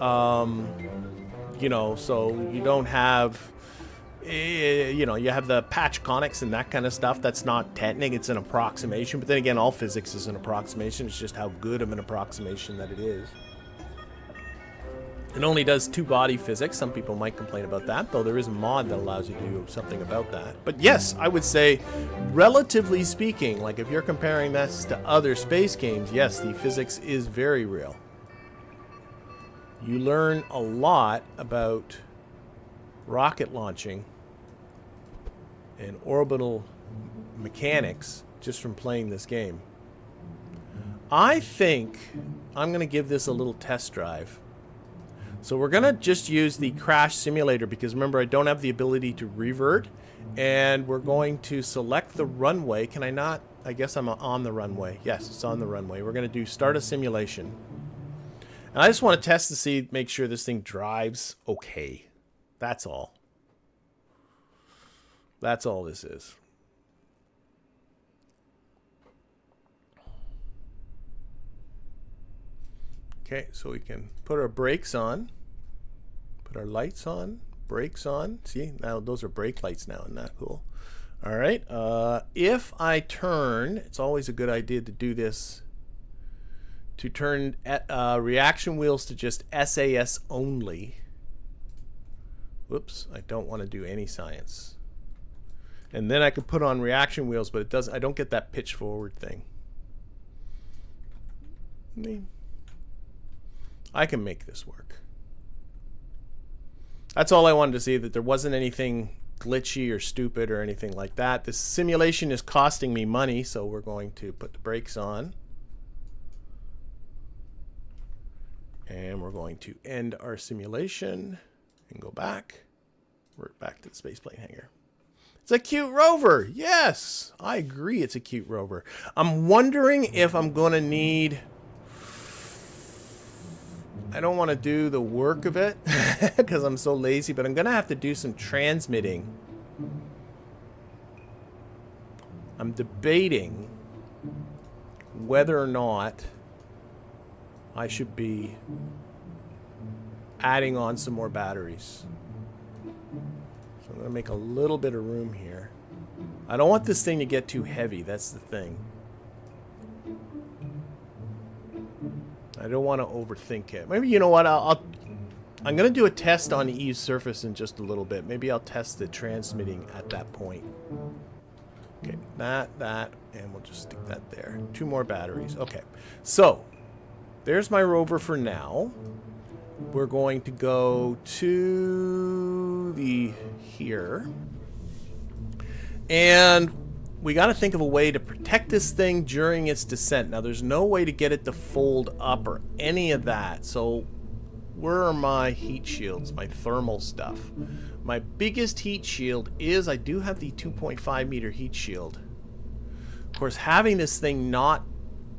you know, so you don't have, you know, you have the patch conics and that kind of stuff. That's not technic, it's an approximation. But then again, all physics is an approximation. It's just how good of an approximation that it is. It only does two-body physics. Some people might complain about that, though there is a mod that allows you to do something about that. But yes, I would say, relatively speaking, like if you're comparing this to other space games, yes, the physics is very real. You learn a lot about rocket launching and orbital mechanics just from playing this game. I think I'm going to give this a little test drive. So we're going to just use the KRASH simulator because remember I don't have the ability to revert, and we're going to select the runway. Can I not? I guess I'm on the runway. Yes, it's on the runway. We're going to do start a simulation. And I just want to test to see, make sure this thing drives okay. That's all. That's all this is. Okay, so we can put our brakes on, put our lights on, brakes on. See, now those are brake lights now. Isn't that cool? All right. If I turn, it's always a good idea to do this, to turn reaction wheels to just SAS only. Whoops, I don't want to do any science. And then I could put on reaction wheels, but it doesn't. I don't get that pitch forward thing. I can make this work. That's all I wanted to see, that there wasn't anything glitchy or stupid or anything like that. This simulation is costing me money, so we're going to put the brakes on. And we're going to end our simulation and go back. We're back to the spaceplane hangar. It's a cute rover. Yes, I agree it's a cute rover. I'm wondering if I'm going to need... I don't want to do the work of it because I'm so lazy, but I'm going to have to do some transmitting. I'm debating whether or not I should be adding on some more batteries. So I'm going to make a little bit of room here. I don't want this thing to get too heavy. That's the thing. I don't want to overthink it. Maybe, you know what, I'm going to do a test on Eve's surface in just a little bit. Maybe I'll test the transmitting at that point. Okay, that, and we'll just stick that there. 2 more batteries. Okay, so there's my rover for now. We're going to go to the here. And we got to think of a way to protect this thing during its descent. Now, there's no way to get it to fold up or any of that. So, where are my heat shields, my thermal stuff? My biggest heat shield is, I do have the 2.5 meter heat shield. Of course, having this thing not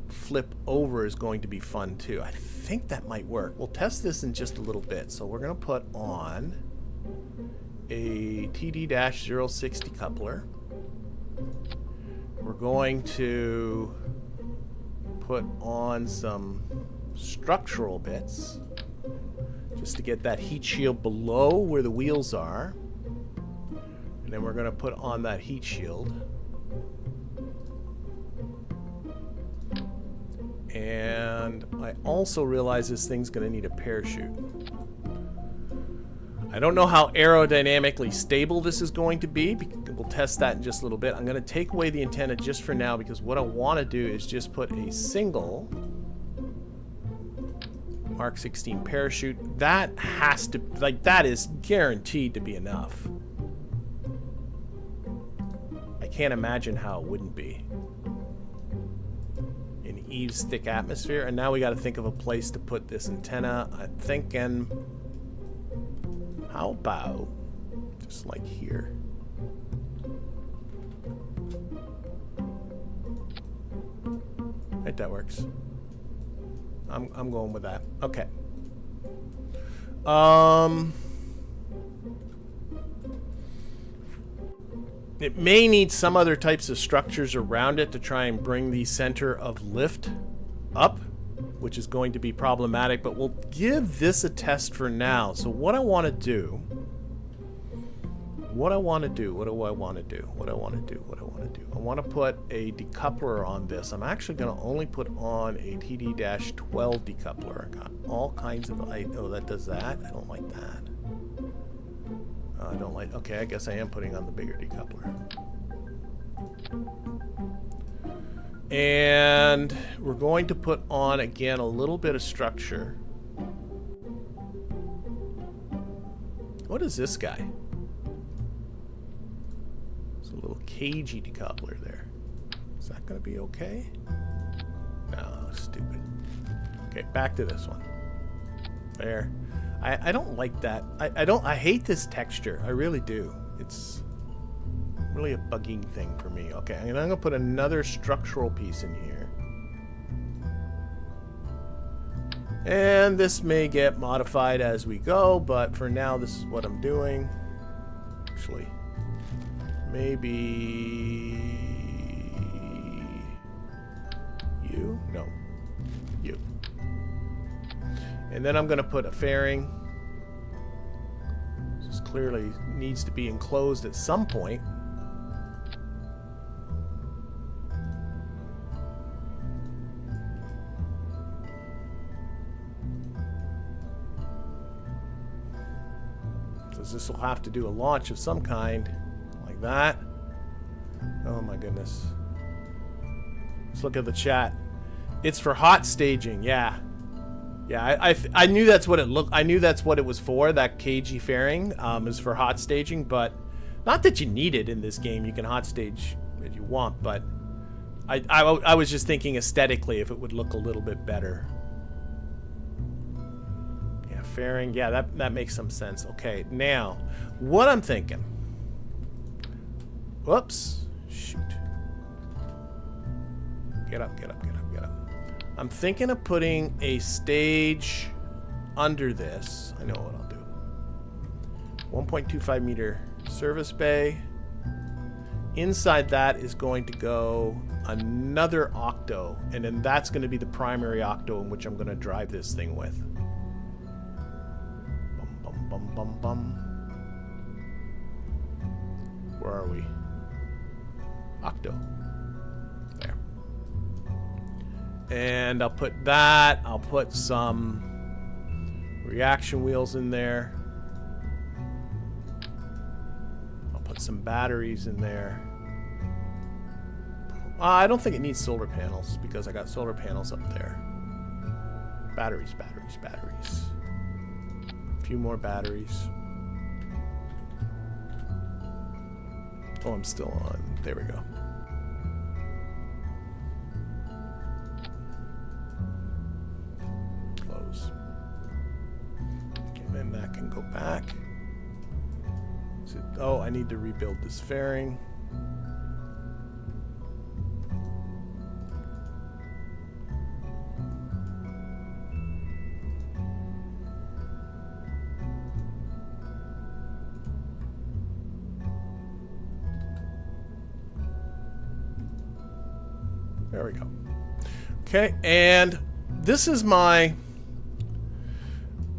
flip over is going to be fun too. I think that might work. We'll test this in just a little bit. So we're going to put on a TD-06 decoupler. We're going to put on some structural bits just to get that heat shield below where the wheels are. And then we're going to put on that heat shield. And I also realize this thing's going to need a parachute. I don't know how aerodynamically stable this is going to be. We'll test that in just a little bit. I'm going to take away the antenna just for now because what I want to do is just put a single Mark 16 parachute. That has to, like, that is guaranteed to be enough. I can't imagine how it wouldn't be. In Eve's thick atmosphere. And now we got to think of a place to put this antenna. I'm thinking, how about just like here? Right, that works. I'm going with that. Okay. It may need some other types of structures around it to try and bring the center of lift up, which is going to be problematic, but we'll give this a test for now. So what I want to do, what do I want to do? I want to put a decoupler on this. I'm actually going to only put on a TD-12 decoupler. I got all kinds of, oh, that does that. I don't like that. I don't like, okay, I guess I am putting on the bigger decoupler. And we're going to put on, again, a little bit of structure. What is this guy? It's a little cagey decoupler there. Is that going to be okay? No, stupid. Okay, back to this one. There. I don't like that. I hate this texture. I really do. It's really a bugging thing for me. Okay, and I'm going to put another structural piece in here. And this may get modified as we go, but for now this is what I'm doing. Actually, maybe you? No. You. And then I'm going to put a fairing. This clearly needs to be enclosed at some point. So this will have to do a launch of some kind, like that. Oh my goodness. Let's look at the chat. It's for hot staging, yeah. Yeah, I knew that's what it looked. I knew that's what it was for. That cagey fairing is for hot staging, but not that you need it in this game. You can hot stage if you want, but I was just thinking aesthetically if it would look a little bit better. Yeah, fairing. Yeah, that makes some sense. Okay, now what I'm thinking. Whoops! Shoot! Get up! Get up! Get up! Get up! I'm thinking of putting a stage under this. I know what I'll do. 1.25 meter service bay. Inside that is going to go another octo, and then that's going to be the primary octo in which I'm going to drive this thing with. Bum, bum, bum, bum, bum. Where are we? Octo. There. And I'll put that. I'll put some reaction wheels in there. I'll put some batteries in there. I don't think it needs solar panels because I got solar panels up there. Batteries, batteries, batteries. A few more batteries. Oh, I'm still on. There we go. go back. Oh, I need to rebuild this fairing. There we go. Okay, and this is my...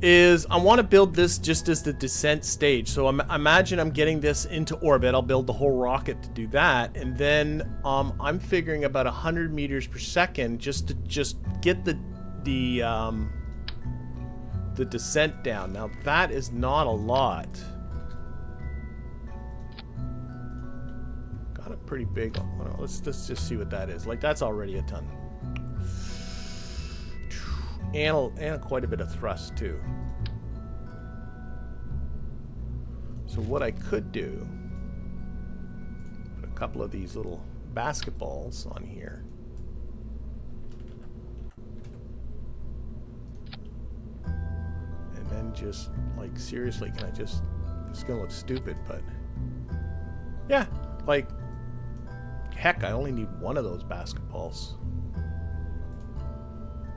I want to build this just as the descent stage. So imagine I'm getting this into orbit. I'll build the whole rocket to do that, and then I'm figuring about 100 meters per second just to get the descent down. Now that is not a lot. Got a pretty big one. Well, let's just see what that is. Like, that's already a ton. And quite a bit of thrust too. So what I could do, put a couple of these little basketballs on here. And then just, like, seriously, can I just, it's gonna look stupid, but yeah, like, heck, I only need one of those basketballs.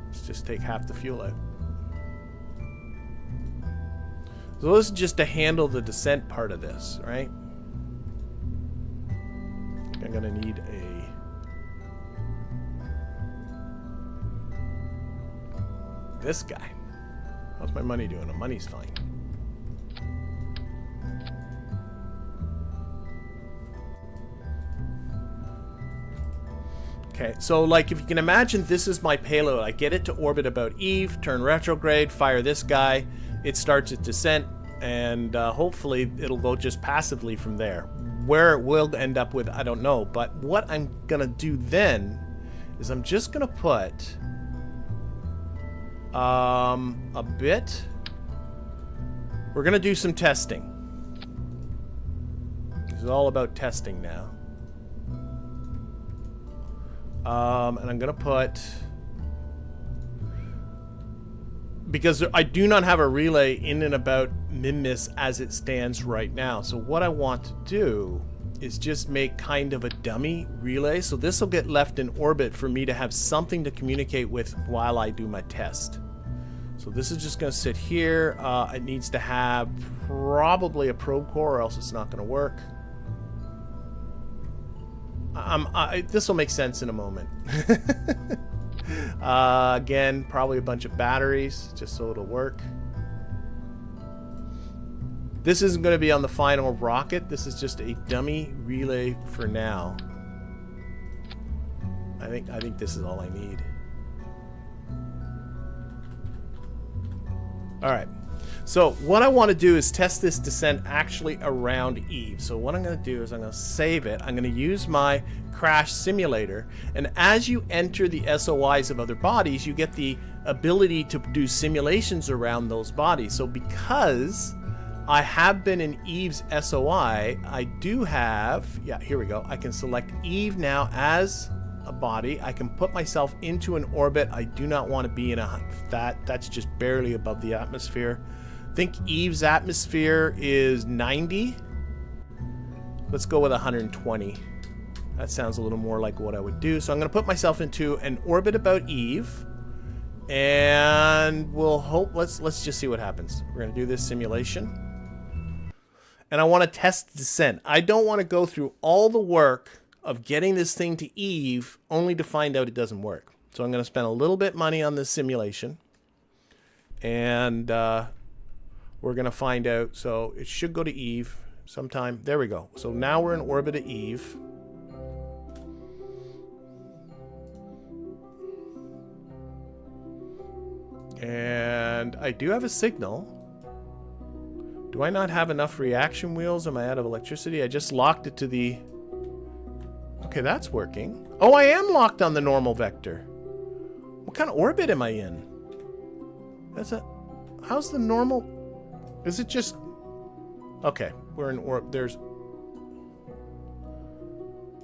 Let's just take half the fuel out. So this is just to handle the descent part of this, right? I'm gonna need this guy. How's my money doing? The money's fine. Okay, so like if you can imagine, this is my payload. I get it to orbit about Eve, turn retrograde, fire this guy. It starts its descent, and hopefully it'll go just passively from there. Where it will end up with, I don't know. But what I'm gonna do then is I'm just gonna put a bit. We're gonna do some testing. This is all about testing now. And I'm gonna put, because I do not have a relay in and about Minmus as it stands right now. So what I want to do is just make kind of a dummy relay. So this will get left in orbit for me to have something to communicate with while I do my test. So this is just gonna sit here. It needs to have probably a probe core, or else it's not gonna work. This will make sense in a moment. Again, probably a bunch of batteries, just so it'll work. This isn't going to be on the final rocket. This is just a dummy relay for now. I think this is all I need. All right. So what I want to do is test this descent actually around Eve. So what I'm going to do is I'm going to save it. I'm going to use my KRASH simulator. And as you enter the SOIs of other bodies, you get the ability to do simulations around those bodies. So because I have been in Eve's SOI, I do have, yeah, here we go. I can select Eve now as a body. I can put myself into an orbit. I do not want to be in that's just barely above the atmosphere. I think Eve's atmosphere is 90. Let's go with 120. That sounds a little more like what I would do. So I'm going to put myself into an orbit about Eve, and we'll hope. Let's just see what happens. We're going to do this simulation, and I want to test the descent. I don't want to go through all the work of getting this thing to Eve only to find out it doesn't work. So I'm going to spend a little bit of money on this simulation, and we're going to find out. So it should go to Eve sometime. There we go. So now we're in orbit of Eve. And I do have a signal. Do I not have enough reaction wheels? Am I out of electricity? I just locked it to the... Okay, that's working. Oh, I am locked on the normal vector. What kind of orbit am I in? That's a... How's the normal... Is it just... Okay, we're in orbit. There's...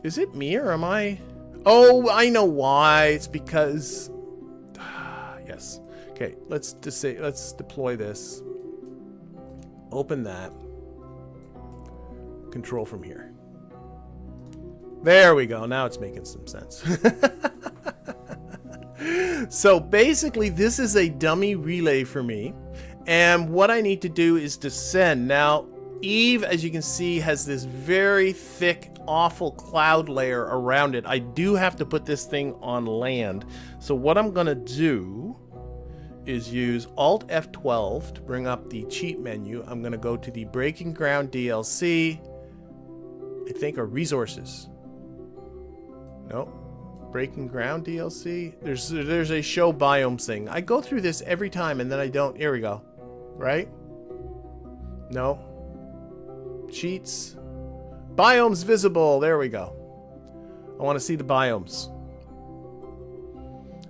Is it me or am I... Oh, I know why. It's because... Yes. Okay, let's deploy this. open that. Control from here. There we go. Now it's making some sense. So basically, this is a dummy relay for me. And what I need to do is descend. Now, Eve, as you can see, has this very thick, awful cloud layer around it. I do have to put this thing on land. So what I'm going to do is use Alt F12 to bring up the cheat menu. I'm going to go to the Breaking Ground DLC, I think, or Resources. Nope. Breaking Ground DLC. There's a show biomes thing. I go through this every time and then I don't. Here we go. Right? No. Cheats. Biomes visible. There we go. I want to see the biomes.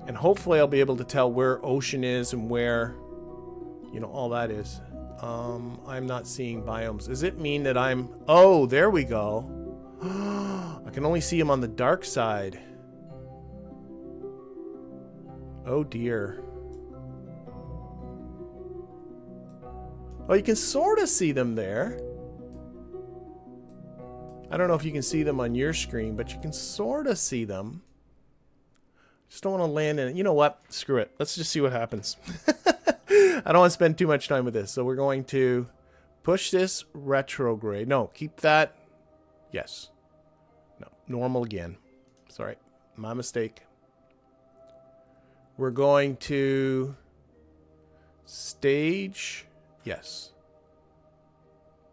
And hopefully I'll be able to tell where ocean is and where, you know, all that is. I'm not seeing biomes. Does it mean that I'm... Oh, there we go. I can only see them on the dark side. Oh dear. Oh, you can sort of see them there. I don't know if you can see them on your screen, but you can sort of see them. Just don't want to land in it. You know what? Screw it. Let's just see what happens. I don't want to spend too much time with this. So we're going to push this retrograde. No, keep that. Yes. No, normal again. Sorry. My mistake. We're going to stage. Yes.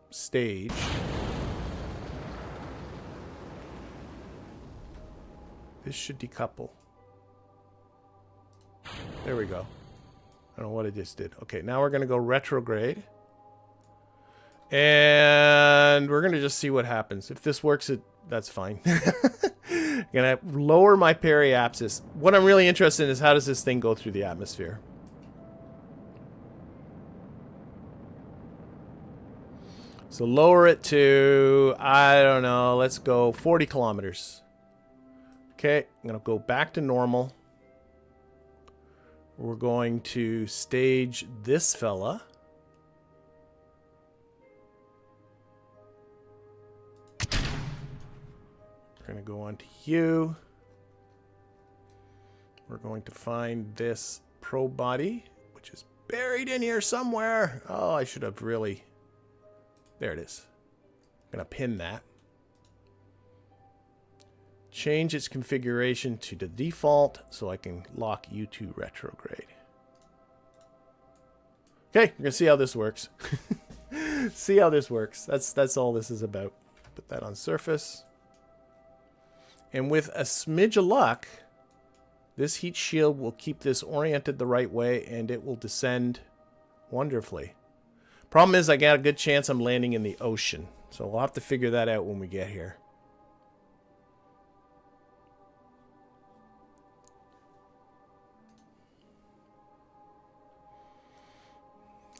Stage. This should decouple. There we go. I don't know what I just did. Okay, now we're going to go retrograde. And we're going to just see what happens. If this works, that's fine. I'm going to lower my periapsis. What I'm really interested in is how does this thing go through the atmosphere? So lower it to, I don't know, let's go 40 kilometers. Okay, I'm going to go back to normal. We're going to stage this fella. We're going to go on to you. We're going to find this probe body, which is buried in here somewhere. Oh, I should have really... There it is. I'm going to pin that. Change its configuration to the default so I can lock you to retrograde. Okay, we're going to see how this works. See how this works. That's all this is about. Put that on surface. And with a smidge of luck, this heat shield will keep this oriented the right way and it will descend wonderfully. Problem is I got a good chance I'm landing in the ocean. So we'll have to figure that out when we get here.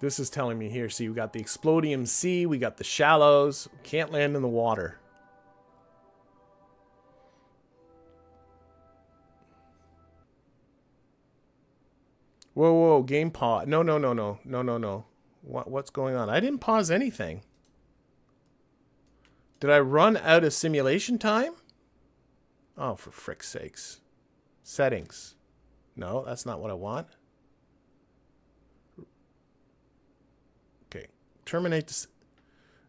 This is telling me here, see, we got the Explodium Sea, we got the shallows, can't land in the water. Whoa, whoa, game pause. No. What's going on? I didn't pause anything. Did I run out of simulation time? Oh, for frick's sakes. Settings. No, that's not what I want. Terminate this.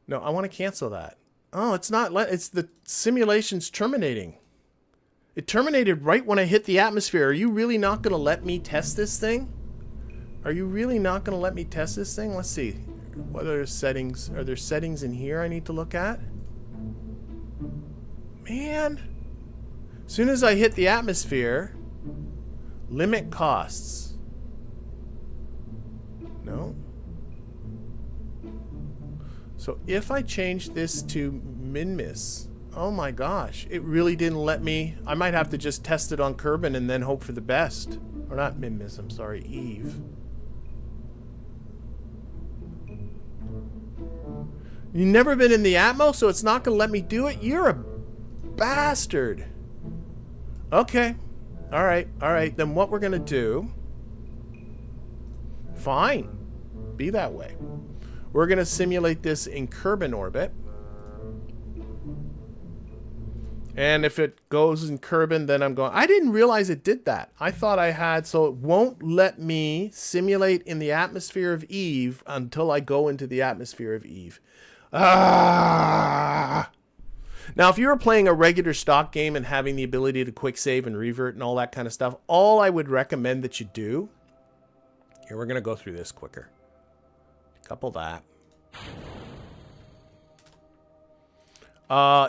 No, I want to cancel that. Oh, it's not. It's the simulation's terminating. It terminated right when I hit the atmosphere. Are you really not going to let me test this thing? Are you really not going to let me test this thing? Let's see. What are settings? Are there settings in here I need to look at? Man. As soon as I hit the atmosphere, limit costs. No. So if I change this to min-miss, oh my gosh, it really didn't let me. I might have to just test it on Kerbal and then hope for the best. Or not min-miss, I'm sorry, Eve. You've never been in the Atmo, so it's not going to let me do it? You're a bastard. Okay. All right. Then what we're going to do... Fine. Be that way. We're going to simulate this in Kerbal orbit. And if it goes in Kerbal, then I'm going... I didn't realize it did that. I thought I had... So it won't let me simulate in the atmosphere of Eve until I go into the atmosphere of Eve. Ah! Now, if you were playing a regular stock game and having the ability to quick save and revert and all that kind of stuff, all I would recommend that you do... Here, we're going to go through this quicker. Couple that.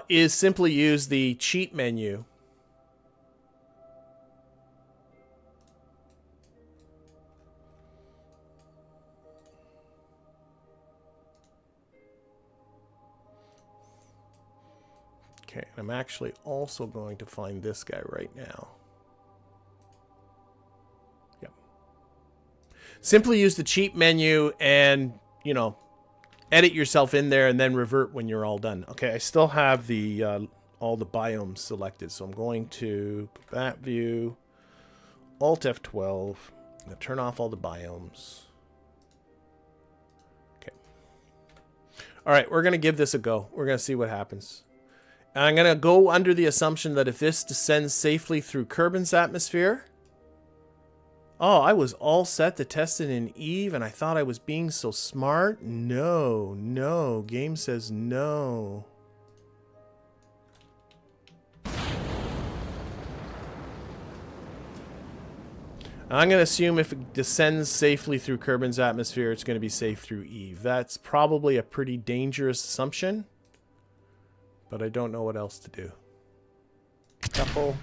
Is simply use the cheat menu. Okay, I'm actually also going to find this guy right now. Yep. Simply use the cheat menu and, you know, edit yourself in there and then revert when you're all done. Okay, I still have the all the biomes selected, so I'm going to put that view, Alt F12, I'm going to turn off all the biomes. Okay. All right, we're going to give this a go. We're going to see what happens. And I'm going to go under the assumption that if this descends safely through Kerbal's atmosphere... Oh, I was all set to test it in Eve, and I thought I was being so smart. No, no. Game says no. I'm going to assume if it descends safely through Kerbal's atmosphere, it's going to be safe through Eve. That's probably a pretty dangerous assumption, but I don't know what else to do. Couple.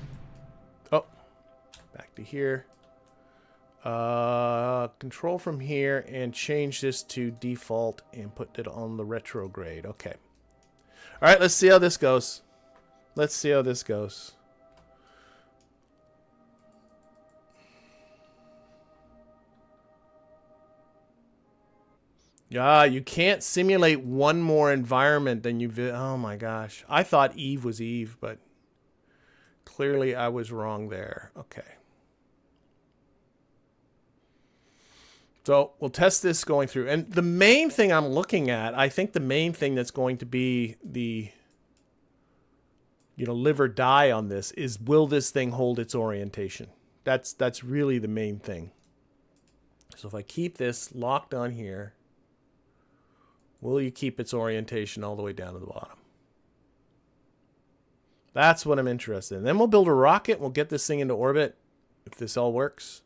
Oh, back to here. Control from here and change this to default and put it on the retrograde. Okay. All right, let's see how this goes. Let's see how this goes. Yeah, you can't simulate one more environment than you've... Oh my gosh. I thought Eve was Eve, but clearly I was wrong there. Okay. So we'll test this going through. And the main thing I'm looking at, I think the main thing that's going to be the, you know, live or die on this is, will this thing hold its orientation? That's really the main thing. So if I keep this locked on here, will you keep its orientation all the way down to the bottom? That's what I'm interested in. Then we'll build a rocket. We'll get this thing into orbit if this all works.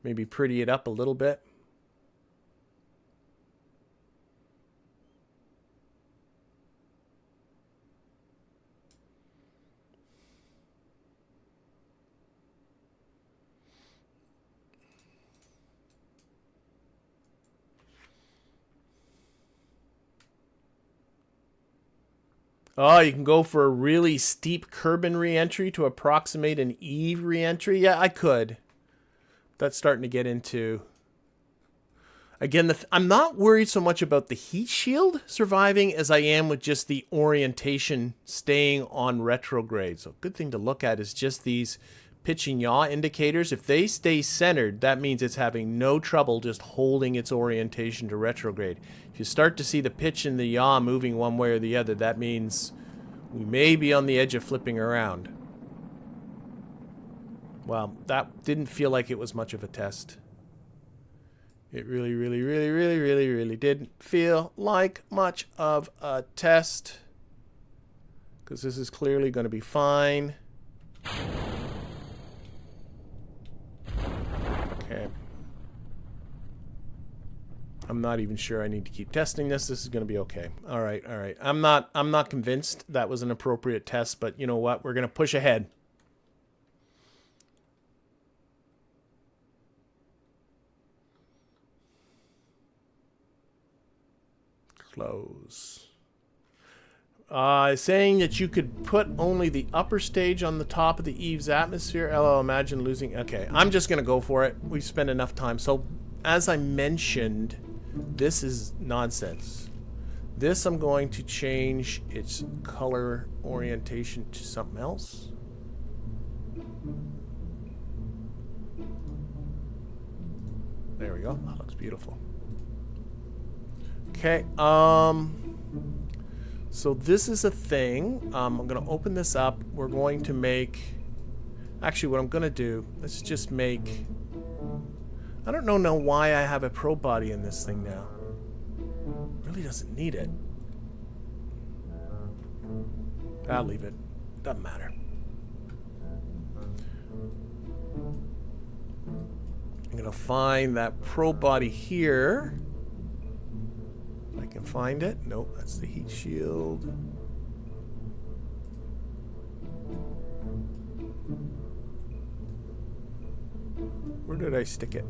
Maybe pretty it up a little bit. Oh, you can go for a really steep Kerbal re-entry to approximate an Eve re-entry? Yeah, I could. That's starting to get into... Again, I'm not worried so much about the heat shield surviving as I am with just the orientation staying on retrograde. So a good thing to look at is just these pitch and yaw indicators. If they stay centered, that means it's having no trouble just holding its orientation to retrograde. If you start to see the pitch and the yaw moving one way or the other, that means we may be on the edge of flipping around. Well, that didn't feel like it was much of a test. It really didn't feel like much of a test. Because this is clearly going to be fine. Okay. I'm not even sure I need to keep testing this. This is going to be okay. All right. I'm not convinced that was an appropriate test, but you know what? We're going to push ahead. Close. Saying that you could put only the upper stage on the top of the Eve's atmosphere. LL, imagine losing... Okay, I'm just going to go for it. We've spent enough time. So, as I mentioned, this is nonsense. This, I'm going to change its color orientation to something else. There we go. That looks beautiful. Okay, so this is a thing. I'm going to open this up. We're going to make... Actually, what I'm going to do, let's just make... I don't know why I have a probe body in this thing now. Really doesn't need it. I'll leave it. Doesn't matter. I'm going to find that probe body here. If I can find it. Nope, that's the heat shield. Where did I stick it?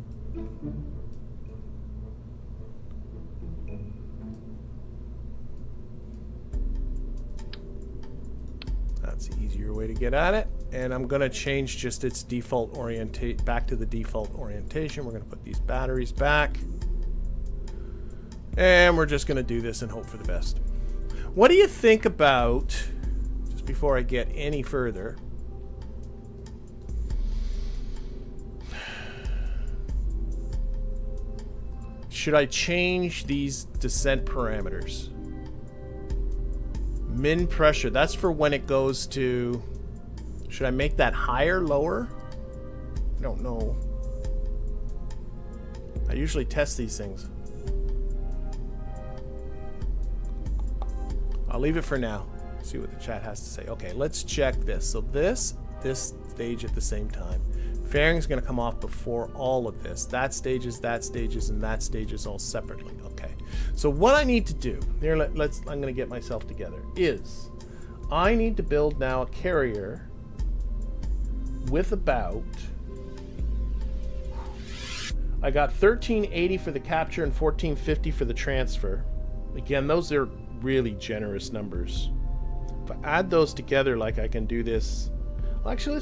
That's the easier way to get at it. And I'm going to change just its default back to the default orientation. We're going to put these batteries back. And we're just going to do this and hope for the best. What do you think about, just before I get any further, should I change these descent parameters? Min pressure, that's for when it goes to... Should I make that higher, lower? I don't know. I usually test these things. I'll leave it for now. See what the chat has to say. Okay, let's check this. So this stage at the same time. Fairing's going to come off before all of this. That stage is, and that stage is all separately. Okay. So what I need to do, here, I'm going to get myself together, is I need to build now a carrier with about... I got 1380 for the capture and 1450 for the transfer. Again, those are really generous numbers. If I add those together, like I can do this... Well, actually,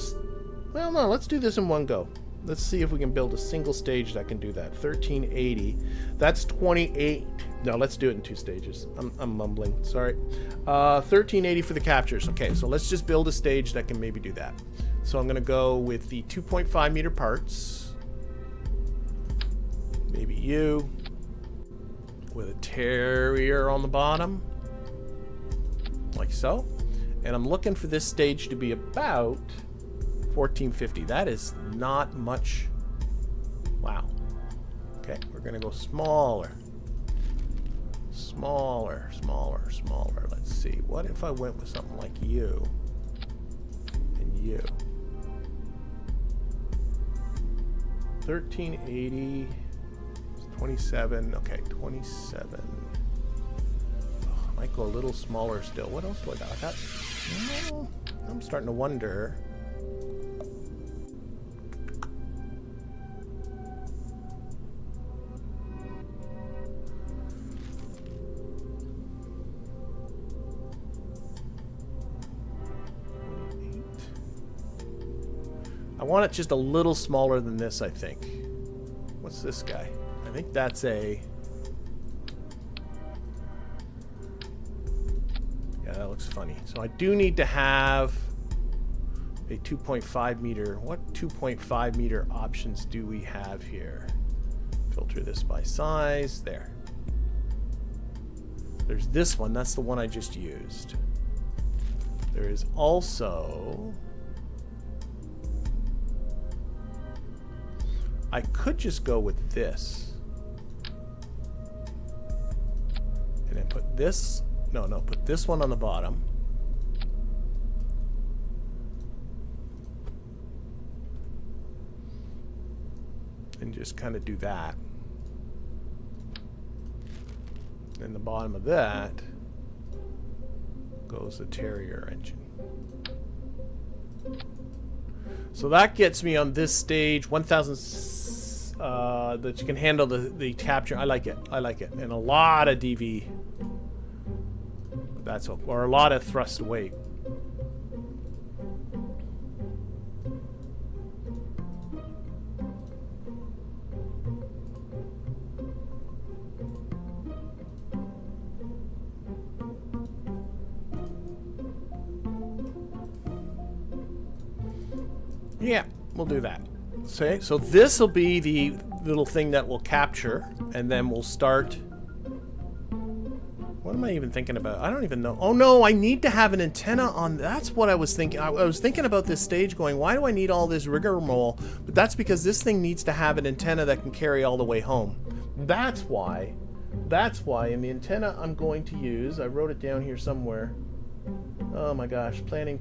let's do this in one go. Let's see if we can build a single stage that can do that. 1380. That's 28. No, let's do it in two stages. I'm mumbling. Sorry. 1380 for the captures. Okay, so let's just build a stage that can maybe do that. So I'm going to go with the 2.5 meter parts. Maybe you. With a terrier on the bottom. Like so. And I'm looking for this stage to be about 1450. That is not much. Wow. Okay, we're going to go smaller. Smaller, smaller, smaller. Let's see. What if I went with something like you and you? 1380. 27. Okay, 27. Oh, I might go a little smaller still. What else do I got? I got... Oh, I'm starting to wonder. I want it just a little smaller than this, I think. What's this guy? I think that's a... Yeah, that looks funny. So I do need to have a 2.5 meter. What 2.5 meter options do we have here? Filter this by size. There. There's this one. That's the one I just used. There is also... I could just go with this. And then put this... No, put this one on the bottom. And just kind of do that. And the bottom of that goes the Terrier engine. So that gets me on this stage 1000 that you can handle the capture. I like it. I like it. And a lot of DV. That's all, or a lot of thrust weight. Yeah, we'll do that. Okay, so this will be the little thing that will capture, and then we'll start am I even thinking about? I don't even know. Oh no, I need to have an antenna on. That's what I was thinking. I was thinking about this stage going, why do I need all this rigmarole? But that's because this thing needs to have an antenna that can carry all the way home. That's why. That's why. And the antenna I'm going to use, I wrote it down here somewhere. Oh my gosh, planning.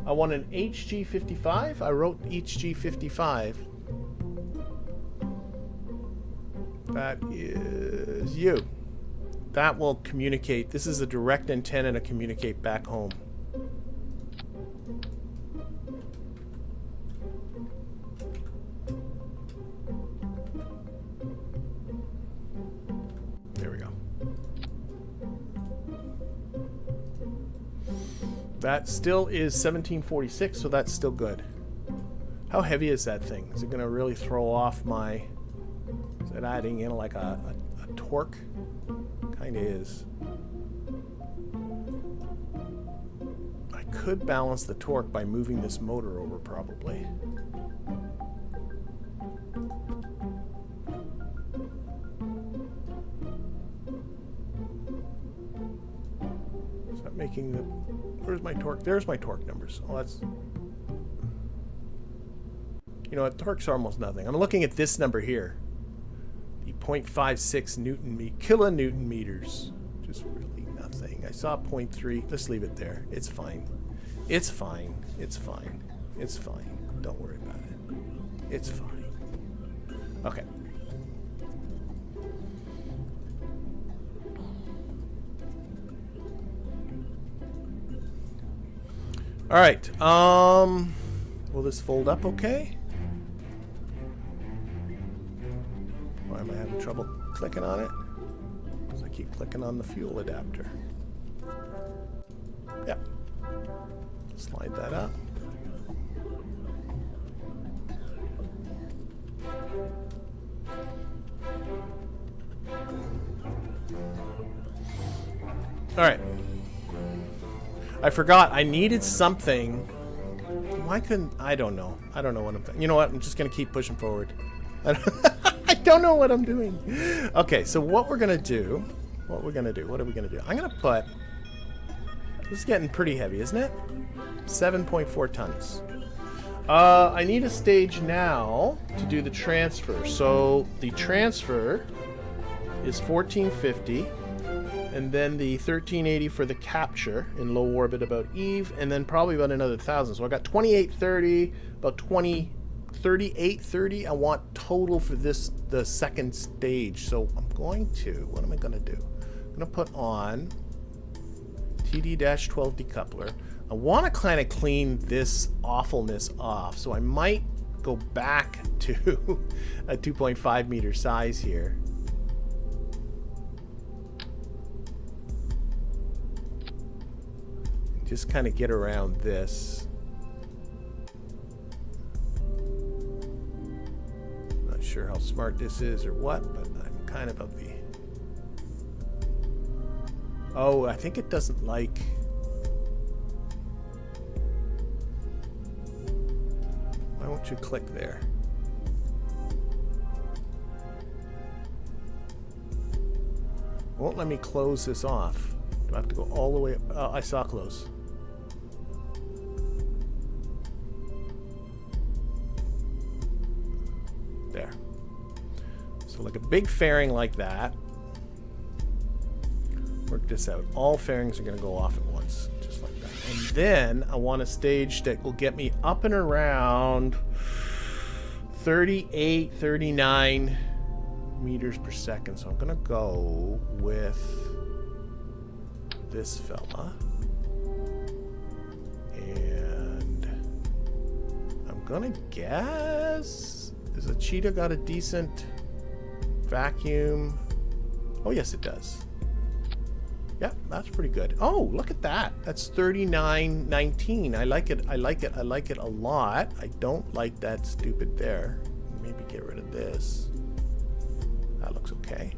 I want an HG55. I wrote HG55. That is you. That will communicate. This is a direct antenna to communicate back home. There we go. That still is 1746, so that's still good. How heavy is that thing? Is it going to really throw off my... Is it adding in like a torque? Kind of is. I could balance the torque by moving this motor over, probably. Is that making the... Where's my torque? There's my torque numbers. Oh, that's... You know what? Torque's almost nothing. I'm looking at this number here. The 0.56 kilonewton meters. Just really nothing. I saw 0.3. Let's leave it there. It's fine. It's fine. It's fine. It's fine. Don't worry about it. It's fine. Okay. All right. Will this fold up okay? Why am I having trouble clicking on it? Because I keep clicking on the fuel adapter. Yeah. Slide that up. All right. I forgot. I needed something. Why couldn't... I don't know. I don't know what I'm thinking. You know what? I'm just going to keep pushing forward. I don't know what I'm doing. Okay, so what we're going to do... What are we going to do? I'm going to put... This is getting pretty heavy, isn't it? 7.4 tons. I need a stage now to do the transfer. So the transfer is 1450. And then the 1380 for the capture in low orbit about Eve, and then probably about another 1,000. So I got 2830, about 3830 I want total for this, the second stage. So I'm going to, what am I going to do? I'm going to put on TD-12 decoupler. I want to kind of clean this awfulness off. So I might go back to a 2.5 meter size here. Just kind of get around this. Not sure how smart this is or what, but I'm kind of the... Oh, I think it doesn't like... Why won't you click there? Won't let me close this off. Do I have to go all the way up? Oh, I saw close. There. So like a big fairing like that. Work this out. All fairings are going to go off at once, just like that. And then I want a stage that will get me up and around 38, 39 meters per second. So I'm going to go with this fella. And I'm going to guess... Has a Cheetah got a decent vacuum? Oh, yes, it does. Yeah, that's pretty good. Oh, look at that. That's 3919. I like it. I like it. I like it a lot. I don't like that stupid there. Maybe get rid of this. That looks okay.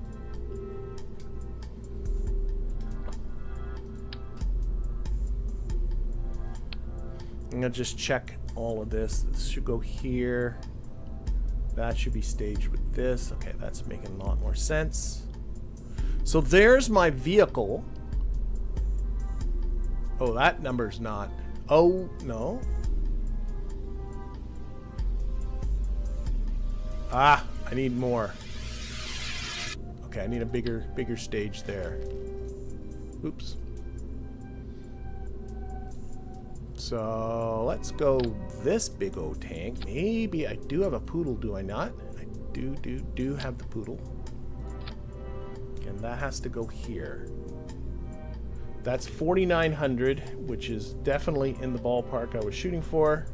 I'm going to just check all of this. This should go here. That should be staged with this. Okay, that's making a lot more sense. So there's my vehicle. Oh, that number's not. Oh, no. Ah, I need more. Okay, I need a bigger stage there. Oops. So let's go this big old tank. Maybe I do have a poodle, do I not? I do have the poodle. And that has to go here. That's 4,900, which is definitely in the ballpark I was shooting for.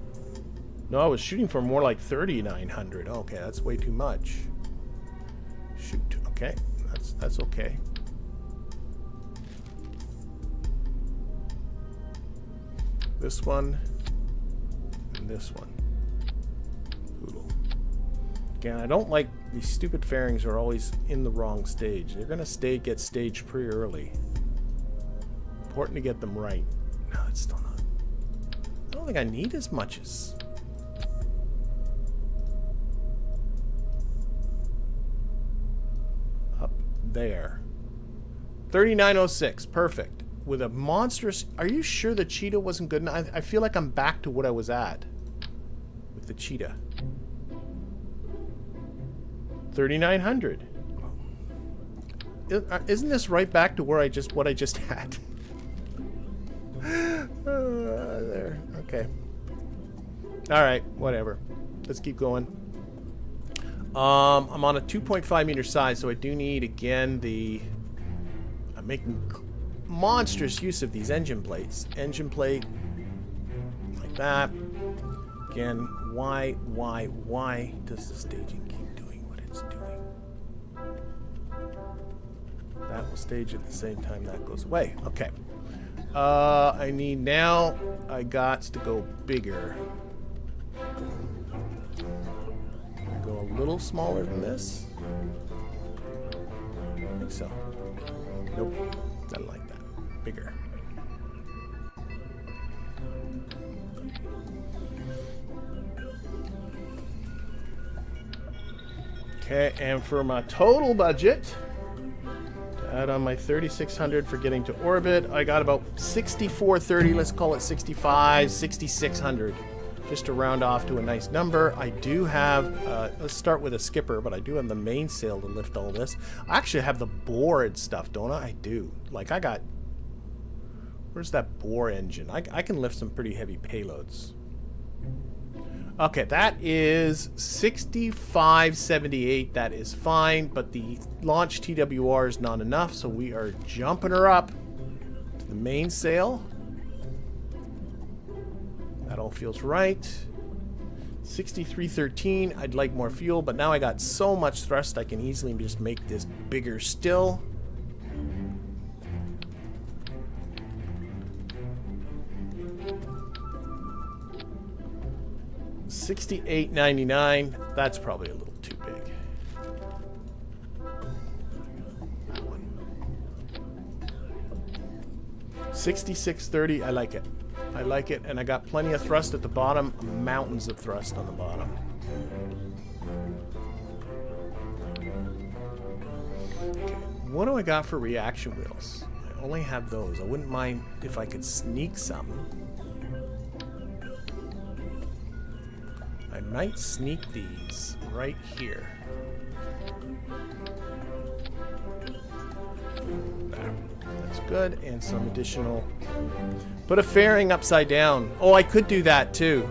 No, I was shooting for more like 3,900. Okay, that's way too much. Shoot. Okay, that's okay. This one and this one. Poodle. Again, I don't like these stupid fairings are always in the wrong stage. They're gonna get staged pretty early. Important to get them right. No, it's still not. I don't think I need as much as. Up there. 3906. Perfect. With a monstrous... Are you sure the cheetah wasn't good enough? I feel like I'm back to what I was at with the cheetah. 3,900. Isn't this right back to where what I just had? There. Okay. Alright, whatever. Let's keep going. I'm on a 2.5 meter size, so I do need, again, I'm making monstrous use of these engine plates. Engine plate. Like that. Again, why does the staging keep doing what it's doing? That will stage at the same time that goes away. Okay. I need now, I got to go bigger. Go a little smaller than this. I think so. Nope. Not like that. Bigger. Okay, and for my total budget, add on my 3,600 for getting to orbit, I got about 6,430, let's call it 65, 6,600. Just to round off to a nice number. I do have, let's start with a skipper, but I do have the mainsail to lift all this. I actually have the bore and stuff, don't I? I do. Like, I got, where's that bore engine? I can lift some pretty heavy payloads. Okay, that is 6578. That is fine, but the launch TWR is not enough, so we are jumping her up to the mainsail. That all feels right. 6313. I'd like more fuel, but now I got so much thrust I can easily just make this bigger still. $68.99. That's probably a little too big. That one. $66.30. I like it. I like it, and I got plenty of thrust at the bottom. Mountains of thrust on the bottom. Okay. What do I got for reaction wheels? I only have those. I wouldn't mind if I could sneak some. I might sneak these right here. That's good, and some additional. Put a fairing upside down. Oh, I could do that too.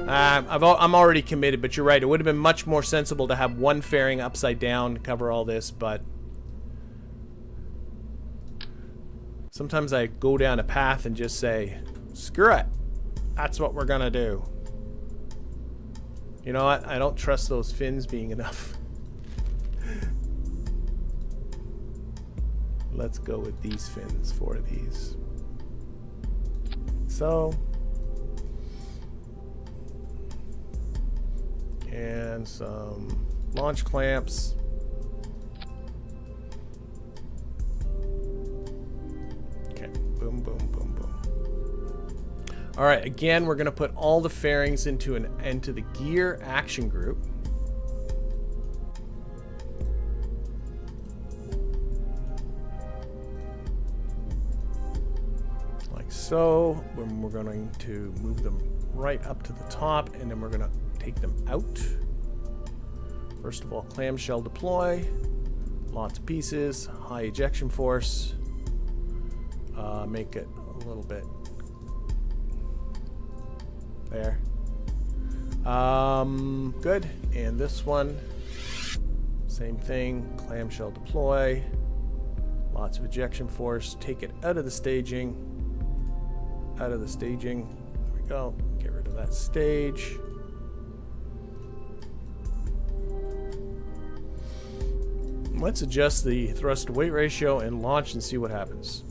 I'm already committed, but you're right. It would have been much more sensible to have one fairing upside down to cover all this, but sometimes I go down a path and just say, screw it. That's what we're gonna do. You know what? I don't trust those fins being enough. Let's go with these fins for these. So. And some launch clamps. Okay. Boom, boom, boom, boom. All right, again, we're going to put all the fairings into the gear action group. like so. Then we're going to move them right up to the top, and then we're going to take them out. First of all, clamshell deploy, lots of pieces, high ejection force, make it a little bit there. Good. And this one, same thing, clamshell deploy, lots of ejection force, take it out of the staging, there we go, get rid of that stage. Let's adjust the thrust to weight ratio and launch and see what happens.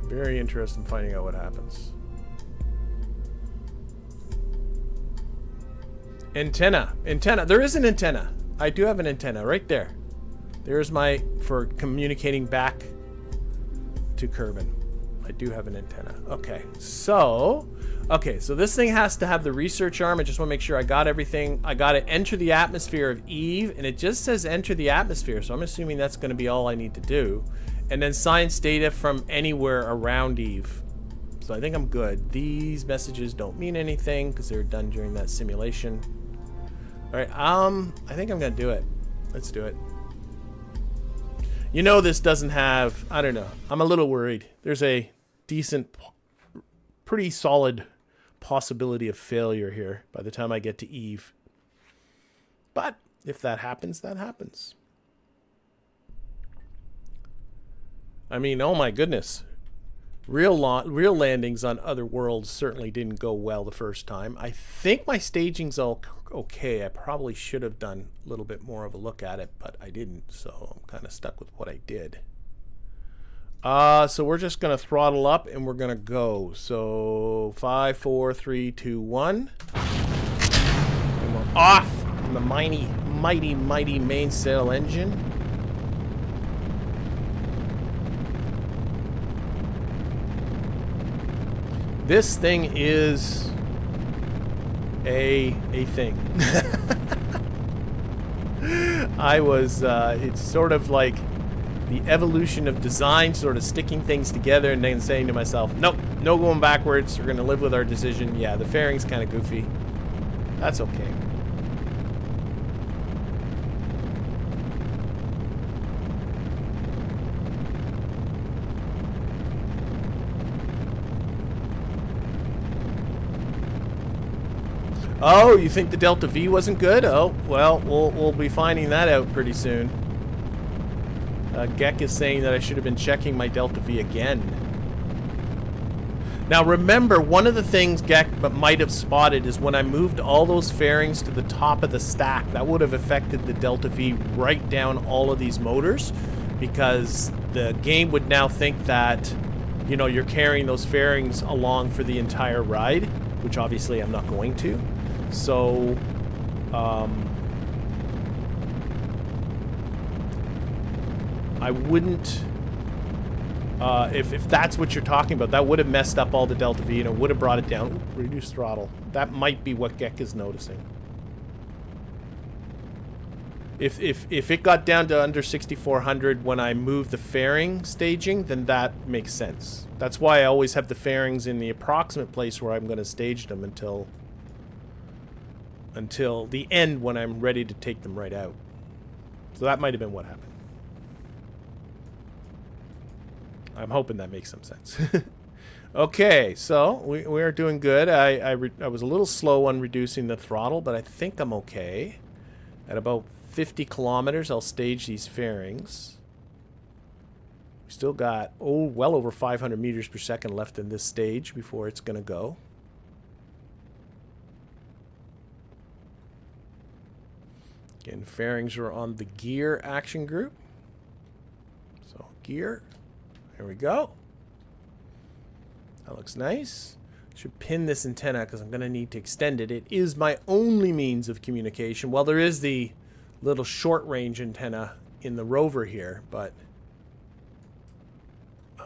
Very interested in finding out what happens. Antenna. There is an antenna. I do have an antenna right there. There's my, for communicating back to Kerbal. I do have an antenna. Okay, so this thing has to have the research arm. I just want to make sure I got everything. I got to enter the atmosphere of Eve, and it just says enter the atmosphere, so I'm assuming that's going to be all I need to do. And then science data from anywhere around Eve. So I think I'm good. These messages don't mean anything because they were done during that simulation. All right, I think I'm going to do it. Let's do it. You know, this doesn't have, I don't know. I'm a little worried. There's a decent, pretty solid possibility of failure here by the time I get to Eve. But if that happens, that happens. I mean, oh my goodness. Real landings on other worlds certainly didn't go well the first time. I think my staging's all okay. I probably should have done a little bit more of a look at it, but I didn't, so I'm kind of stuck with what I did. So we're just going to throttle up and we're going to go. So 5, 4, 3, 2, 1. And we're off from the mighty mainsail engine. This thing is a thing. It's sort of like the evolution of design, sort of sticking things together and then saying to myself, nope, no going backwards. We're going to live with our decision. Yeah, the fairing's kind of goofy. That's okay. Oh, you think the Delta V wasn't good? Oh, well, we'll be finding that out pretty soon. Gek is saying that I should have been checking my Delta V again. Now remember, one of the things Gek might have spotted is when I moved all those fairings to the top of the stack, that would have affected the Delta V right down all of these motors, because the game would now think that, you know, you're carrying those fairings along for the entire ride, which obviously I'm not going to. So, I wouldn't, if that's what you're talking about, that would have messed up all the Delta V and it would have brought it down. Ooh, reduce throttle. That might be what Gek is noticing. If it got down to under 6400 when I moved the fairing staging, then that makes sense. That's why I always have the fairings in the approximate place where I'm going to stage them until the end when I'm ready to take them right out. So that might have been what happened. I'm hoping that makes some sense. Okay, so we are doing good. I was a little slow on reducing the throttle, but I think I'm okay. At about 50 kilometers, I'll stage these fairings. We still got, well over 500 meters per second left in this stage before it's going to go. Again, fairings are on the gear action group. So gear, there we go. That looks nice. Should pin this antenna because I'm going to need to extend it. It is my only means of communication. Well, there is the little short range antenna in the rover here, but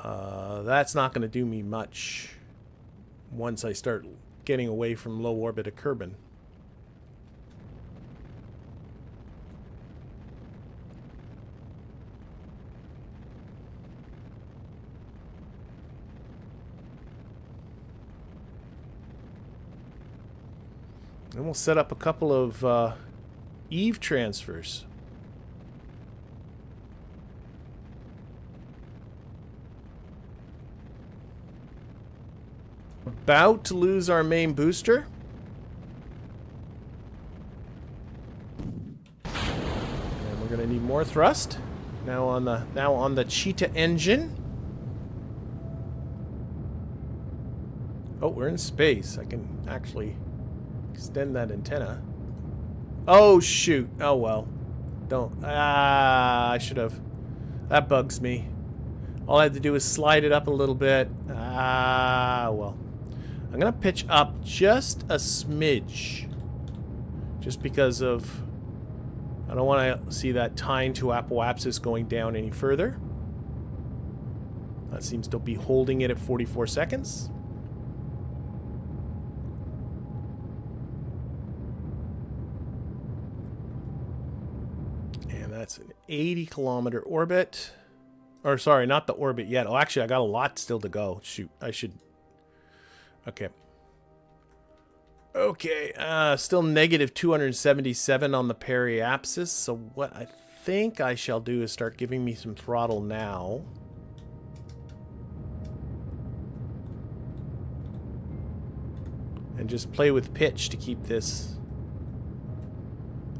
that's not going to do me much once I start getting away from low orbit of Kerbal. And we'll set up a couple of Eve transfers. About to lose our main booster. And we're gonna need more thrust. Now on the Cheetah engine. Oh, we're in space. I can actually extend that antenna. Oh shoot. Oh well. Don't. I should have. That bugs me. All I had to do was slide it up a little bit. Well. I'm gonna pitch up just a smidge. Just because of... I don't want to see that time to apoapsis going down any further. That seems to be holding it at 44 seconds. And that's an 80-kilometer orbit. Or, sorry, not the orbit yet. Oh, actually, I got a lot still to go. Shoot, I should... Okay. Okay, still negative 277 on the periapsis. So what I think I shall do is start giving me some throttle now. And just play with pitch to keep this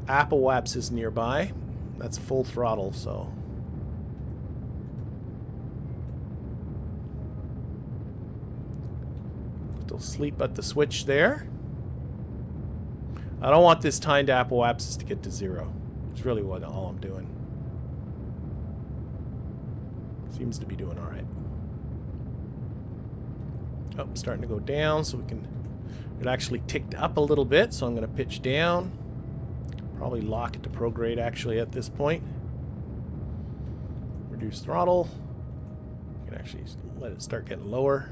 apoapsis nearby. That's full throttle, so... Still sleep at the switch there. I don't want this time to apoapsis to get to 0. It's really what all I'm doing. Seems to be doing all right. Oh, starting to go down, so we can... It actually ticked up a little bit, so I'm going to pitch down. Probably lock it to prograde actually at this point. Reduce throttle. You can actually let it start getting lower.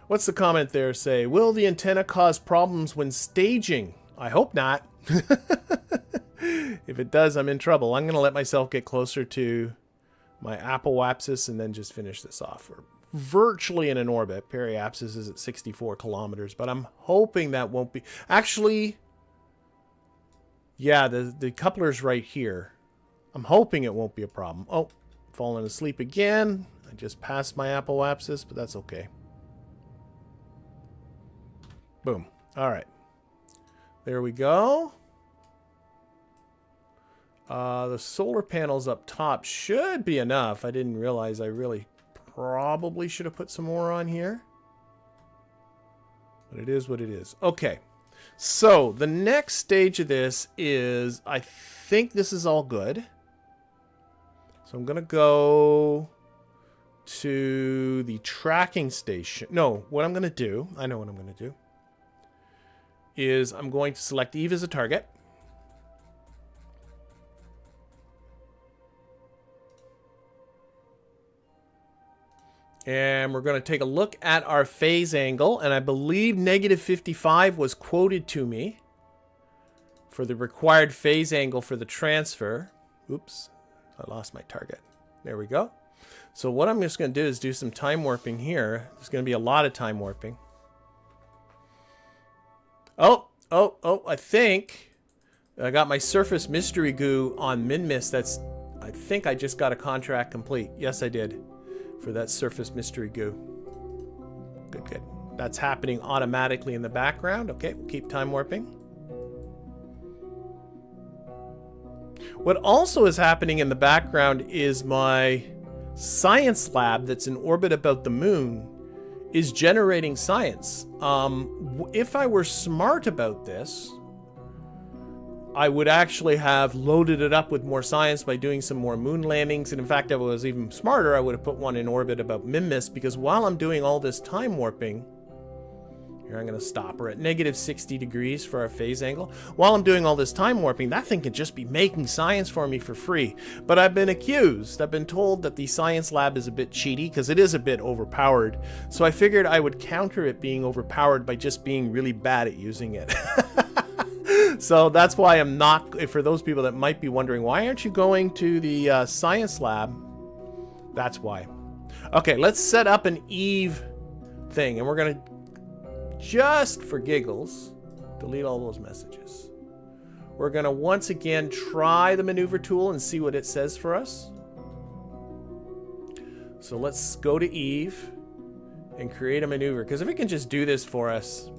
What's the comment there say? Will the antenna cause problems when staging? I hope not. If it does, I'm in trouble. I'm going to let myself get closer to my apoapsis and then just finish this off. We're virtually in an orbit. Periapsis is at 64 kilometers, but I'm hoping that won't be... Actually, yeah, the coupler's right here. I'm hoping it won't be a problem. Oh, falling asleep again. I just passed my apoapsis, but that's okay. Boom. All right. There we go. The solar panels up top should be enough. I didn't realize I really probably should have put some more on here. But it is what it is. Okay. So the next stage of this is, I think this is all good. So I'm going to go to the tracking station. No, what I'm going to do, I know what I'm going to do, is I'm going to select Eve as a target. And we're going to take a look at our phase angle. And I believe negative 55 was quoted to me for the required phase angle for the transfer. Oops, I lost my target. There we go. So what I'm just going to do is do some time warping here. There's going to be a lot of time warping. Oh, I think I got my surface mystery goo on MinMist. That's, I think I just got a contract complete. Yes, I did. For that surface mystery goo. Good, good. That's happening automatically in the background. Okay, we'll keep time warping. What also is happening in the background is my science lab that's in orbit about the moon is generating science. If I were smart about this, I would actually have loaded it up with more science by doing some more moon landings. And in fact, if I was even smarter, I would have put one in orbit about MinMist, because while I'm doing all this time warping, Here, I'm going to stop. We're at negative 60 degrees for our phase angle. While I'm doing all this time warping, that thing could just be making science for me for free. But I've been told that the science lab is a bit cheaty because it is a bit overpowered. So I figured I would counter it being overpowered by just being really bad at using it. So that's why I'm not, for those people that might be wondering, why aren't you going to the science lab? That's why. Okay, let's set up an Eve thing, and we're going to, just for giggles, delete all those messages. We're going to once again try the maneuver tool and see what it says for us. So let's go to Eve and create a maneuver, because if it can just do this for us,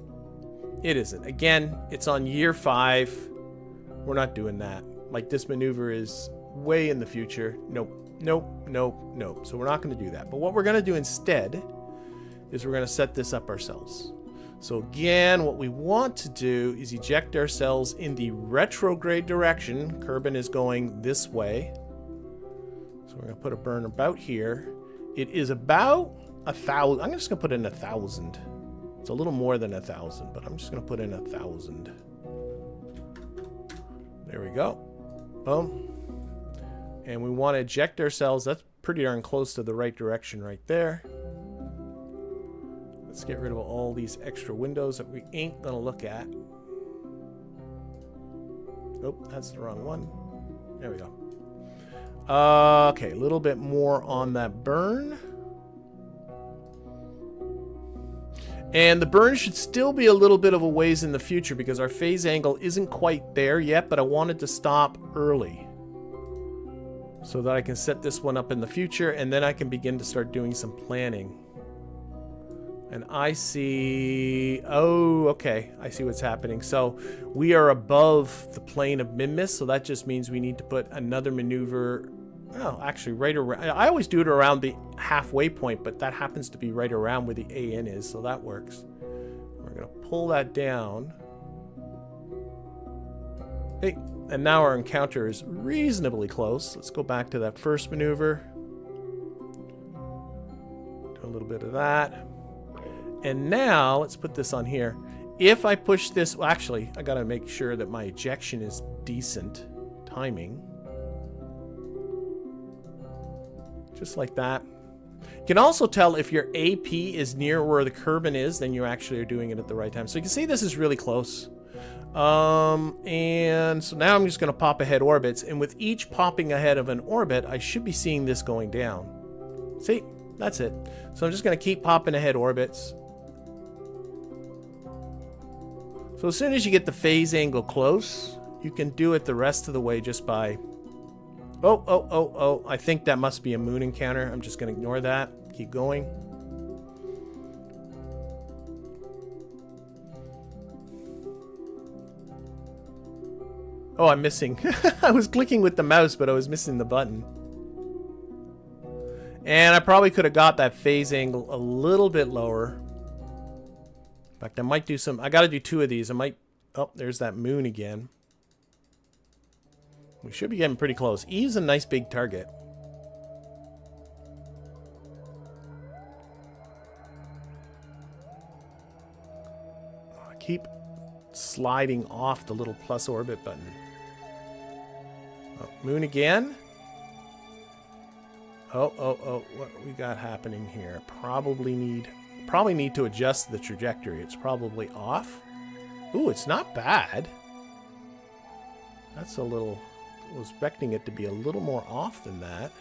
it isn't. Again, it's on year 5. We're not doing that. Like, this maneuver is way in the future. Nope, nope, nope, nope. So we're not going to do that. But what we're going to do instead is we're going to set this up ourselves. So again, what we want to do is eject ourselves in the retrograde direction. Kerbal is going this way. So we're going to put a burn about here. It is about 1,000. I'm just going to put in 1,000. It's a little more than 1,000, but I'm just going to put in 1,000. There we go. Boom. And we want to eject ourselves. That's pretty darn close to the right direction right there. Let's get rid of all these extra windows that we ain't going to look at. Oh, that's the wrong one. There we go. Okay, a little bit more on that burn. And the burn should still be a little bit of a ways in the future because our phase angle isn't quite there yet, but I wanted to stop early so that I can set this one up in the future, and then I can begin to start doing some planning. And I see, oh, okay, I see what's happening. So we are above the plane of Minmus, so that just means we need to put another maneuver, oh, actually right around, I always do it around the halfway point, but that happens to be right around where the AN is, so that works. We're gonna pull that down. Hey, and now our encounter is reasonably close. Let's go back to that first maneuver. Do a little bit of that. And now, let's put this on here. If I push this, well, actually, I gotta make sure that my ejection is decent timing. Just like that. You can also tell if your AP is near where the Kerbal is, then you actually are doing it at the right time. So you can see this is really close. And so now I'm just gonna pop ahead orbits, and with each popping ahead of an orbit, I should be seeing this going down. See? That's it. So I'm just gonna keep popping ahead orbits. So as soon as you get the phase angle close, you can do it the rest of the way just by... Oh, I think that must be a moon encounter. I'm just going to ignore that. Keep going. Oh, I'm missing. I was clicking with the mouse, but I was missing the button. And I probably could have got that phase angle a little bit lower. In fact, I might do some... I got to do 2 of these. I might... Oh, there's that moon again. We should be getting pretty close. Eve's a nice big target. I keep sliding off the little plus orbit button. Oh, moon again. Oh, what we got happening here? Probably need to adjust the trajectory. It's probably off. Ooh, it's not bad. That's a little... I was expecting it to be a little more off than that.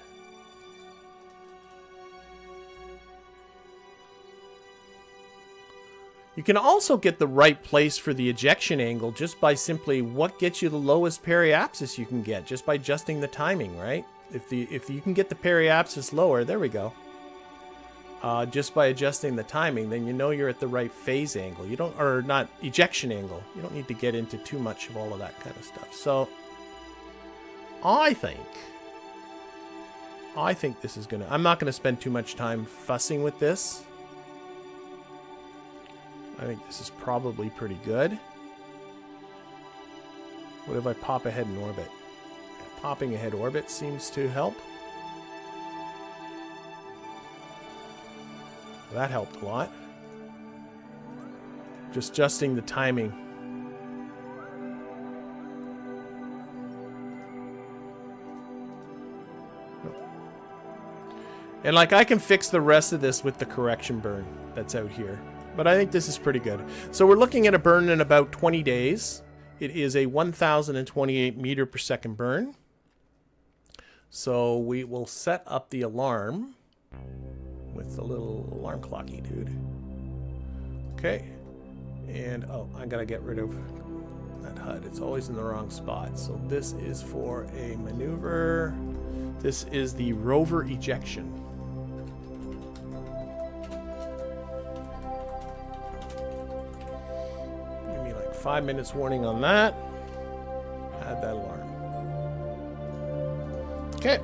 You can also get the right place for the ejection angle just by simply what gets you the lowest periapsis you can get, just by adjusting the timing, right? If you can get the periapsis lower, there we go. Just by adjusting the timing, then you know you're at the right phase angle. You don't, or not ejection angle. You don't need to get into too much of all of that kind of stuff. So I think this is gonna... I'm not gonna spend too much time fussing with this. I think this is probably pretty good. What if I pop ahead in orbit? Popping ahead orbit seems to help. That helped a lot. Just adjusting the timing. And like I can fix the rest of this with the correction burn that's out here. But I think this is pretty good. So we're looking at a burn in about 20 days. It is a 1028 meter per second burn. So we will set up the alarm with the little alarm clocky dude. Okay. And oh, I gotta get rid of that HUD. It's always in the wrong spot. So this is for a maneuver. This is the Rover Ejection. Give me like 5 minutes warning on that. Add that alarm. Okay,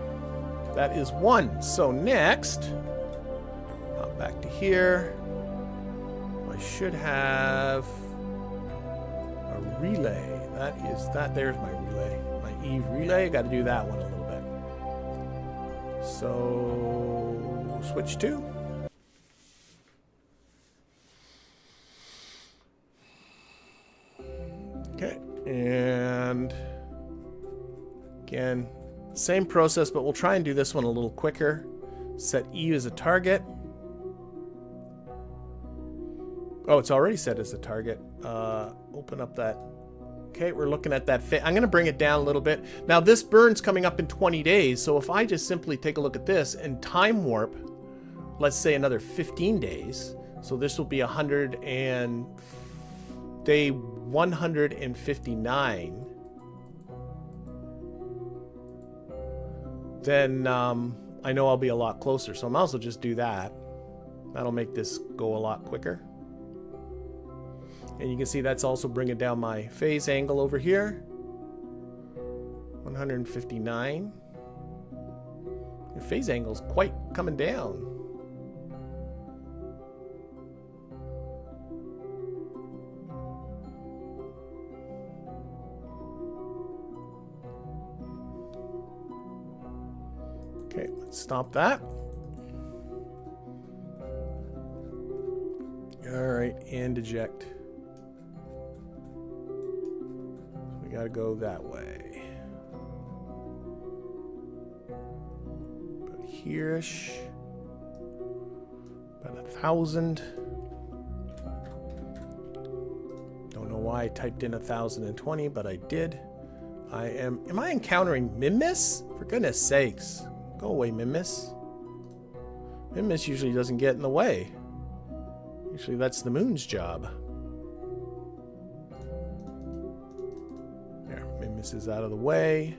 that is one. So next, hop back to here. I should have a relay. That is that. There's my relay. My Eve relay. I got to do that one a little bit. So switch to. Okay, and again, same process, but we'll try and do this one a little quicker. Set Eve as a target. Oh, it's already set as a target. Open up that. Okay, we're looking at that. I'm going to bring it down a little bit. Now, this burn's coming up in 20 days. So if I just simply take a look at this and time warp, let's say another 15 days. So this will be 100 and day 159. Then I know I'll be a lot closer. So I might as well just do that. That'll make this go a lot quicker. And you can see that's also bringing down my phase angle over here. 159. The phase angle's quite coming down. Okay, let's stop that. All right, and eject. Gotta go that way. About here-ish. About 1,000. Don't know why I typed in 1,020, but I did. Am I encountering Mimis? For goodness sakes. Go away, Mimis. Mimis usually doesn't get in the way. Usually that's the moon's job. This is out of the way.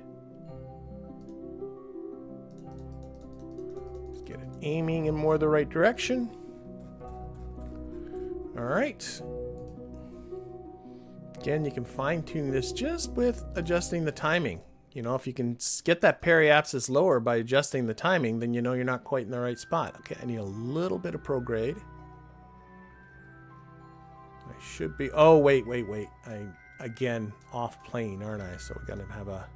Let's get it aiming in more the right direction. All right. Again, you can fine-tune this just with adjusting the timing. You know, if you can get that periapsis lower by adjusting the timing, then you know you're not quite in the right spot. Okay, I need a little bit of prograde. I should be... Oh, wait. Again, off plane, aren't I? So we're going to have a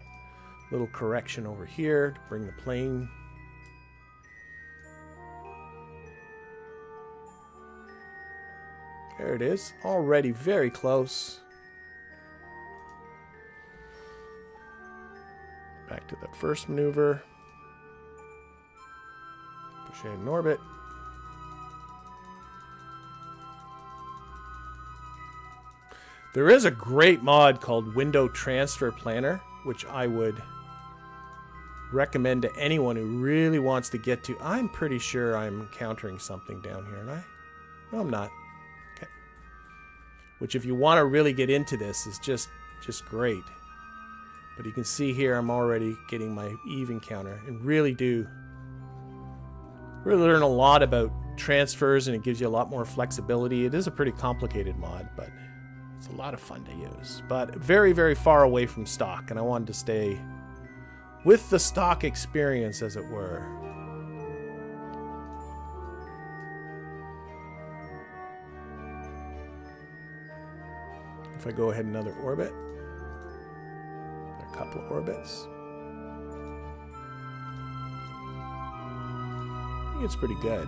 little correction over here to bring the plane. There it is. Already very close. Back to the first maneuver. Push ahead in orbit. There is a great mod called Window Transfer Planner, which I would recommend to anyone who really wants to get to. I'm pretty sure I'm encountering something down here, and no, I'm not. Okay. Which, if you want to really get into this, is just great. But you can see here I'm already getting my Eve encounter, and really learn a lot about transfers, and it gives you a lot more flexibility. It is a pretty complicated mod, but it's a lot of fun to use, but very, very far away from stock, and I wanted to stay with the stock experience, as it were. If I go ahead another orbit, a couple of orbits, I think it's pretty good.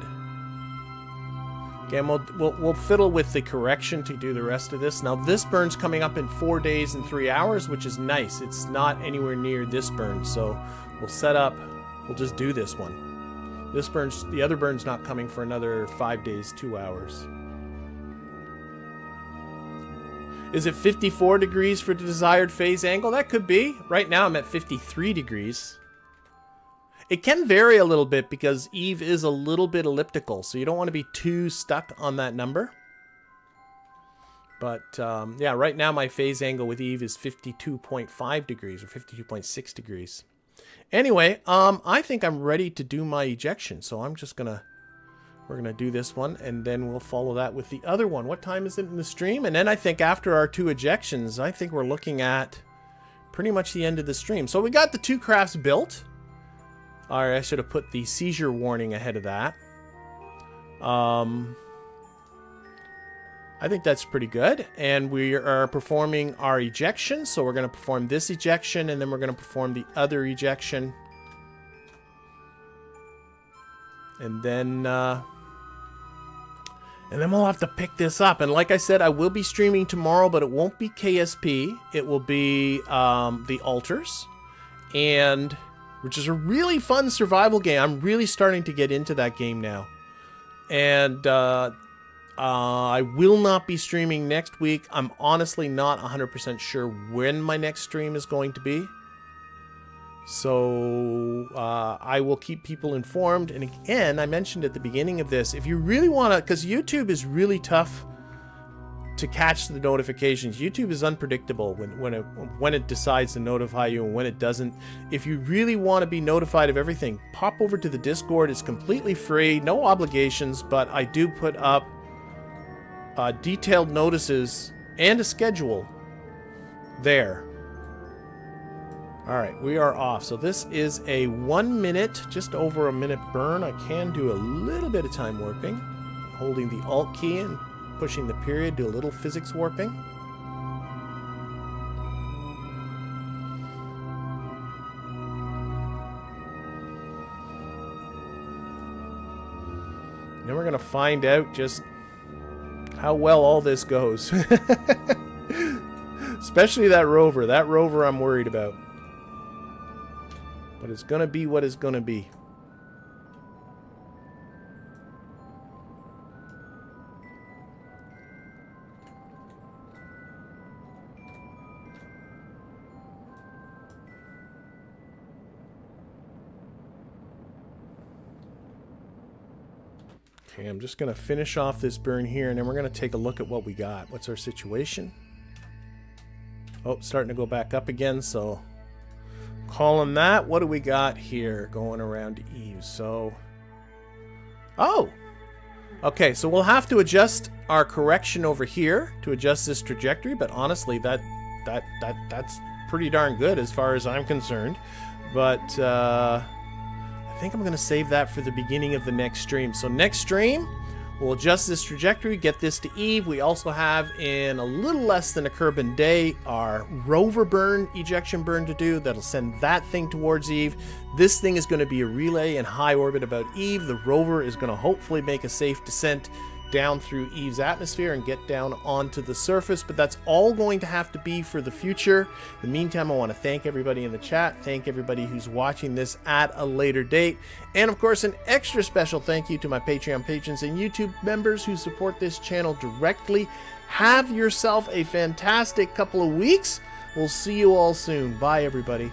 Again, we'll fiddle with the correction to do the rest of this. Now, this burn's coming up in 4 days and 3 hours, which is nice. It's not anywhere near this burn, so we'll set up. We'll just do this one. This burn's, the other burn's not coming for another 5 days, 2 hours. Is it 54 degrees for the desired phase angle? That could be. Right now I'm at 53 degrees. It can vary a little bit because Eve is a little bit elliptical, so you don't want to be too stuck on that number. But yeah, right now my phase angle with Eve is 52.5 degrees or 52.6 degrees. Anyway, I think I'm ready to do my ejection, so I'm just gonna... We're going to do this one, and then we'll follow that with the other one. What time is it in the stream? And then I think after our 2 ejections, I think we're looking at pretty much the end of the stream. So we got the 2 crafts built. Alright, I should have put the seizure warning ahead of that. I think that's pretty good. And we are performing our ejection. So we're going to perform this ejection, and then we're going to perform the other ejection. And then we'll have to pick this up. And like I said, I will be streaming tomorrow, but it won't be KSP. It will be the Altars, and which is a really fun survival game. I'm really starting to get into that game now. And I will not be streaming next week. I'm honestly not 100% sure when my next stream is going to be. So I will keep people informed. And again, I mentioned at the beginning of this, if you really want to, because YouTube is really tough to catch the notifications. YouTube is unpredictable when it decides to notify you and when it doesn't. If you really want to be notified of everything, pop over to the Discord. It's completely free, no obligations, but I do put up detailed notices and a schedule there. Alright, we are off. So this is a 1 minute, just over a minute burn. I can do a little bit of time warping. Holding the Alt key and pushing the period, do a little physics warping. Then we're going to find out just how well all this goes. Especially that rover. That rover I'm worried about. But it's going to be what it's going to be. Okay, I'm just going to finish off this burn here, and then we're going to take a look at what we got. What's our situation? Oh, starting to go back up again, so calling that. What do we got here going around Eve? So, oh, okay, so we'll have to adjust our correction over here to adjust this trajectory, but honestly, that's pretty darn good as far as I'm concerned. But I think I'm going to save that for the beginning of the next stream. So next stream, we'll adjust this trajectory, get this to Eve. We also have, in a little less than a Kerbal day, our rover burn, ejection burn to do. That'll send that thing towards Eve. This thing is going to be a relay in high orbit about Eve. The rover is going to hopefully make a safe descent down through Eve's atmosphere and get down onto the surface, but that's all going to have to be for the future. In the meantime, I want to thank everybody in the chat, thank everybody who's watching this at a later date, and of course an extra special thank you to my Patreon patrons and YouTube members who support this channel directly. Have yourself a fantastic couple of weeks. We'll see you all soon. Bye, everybody.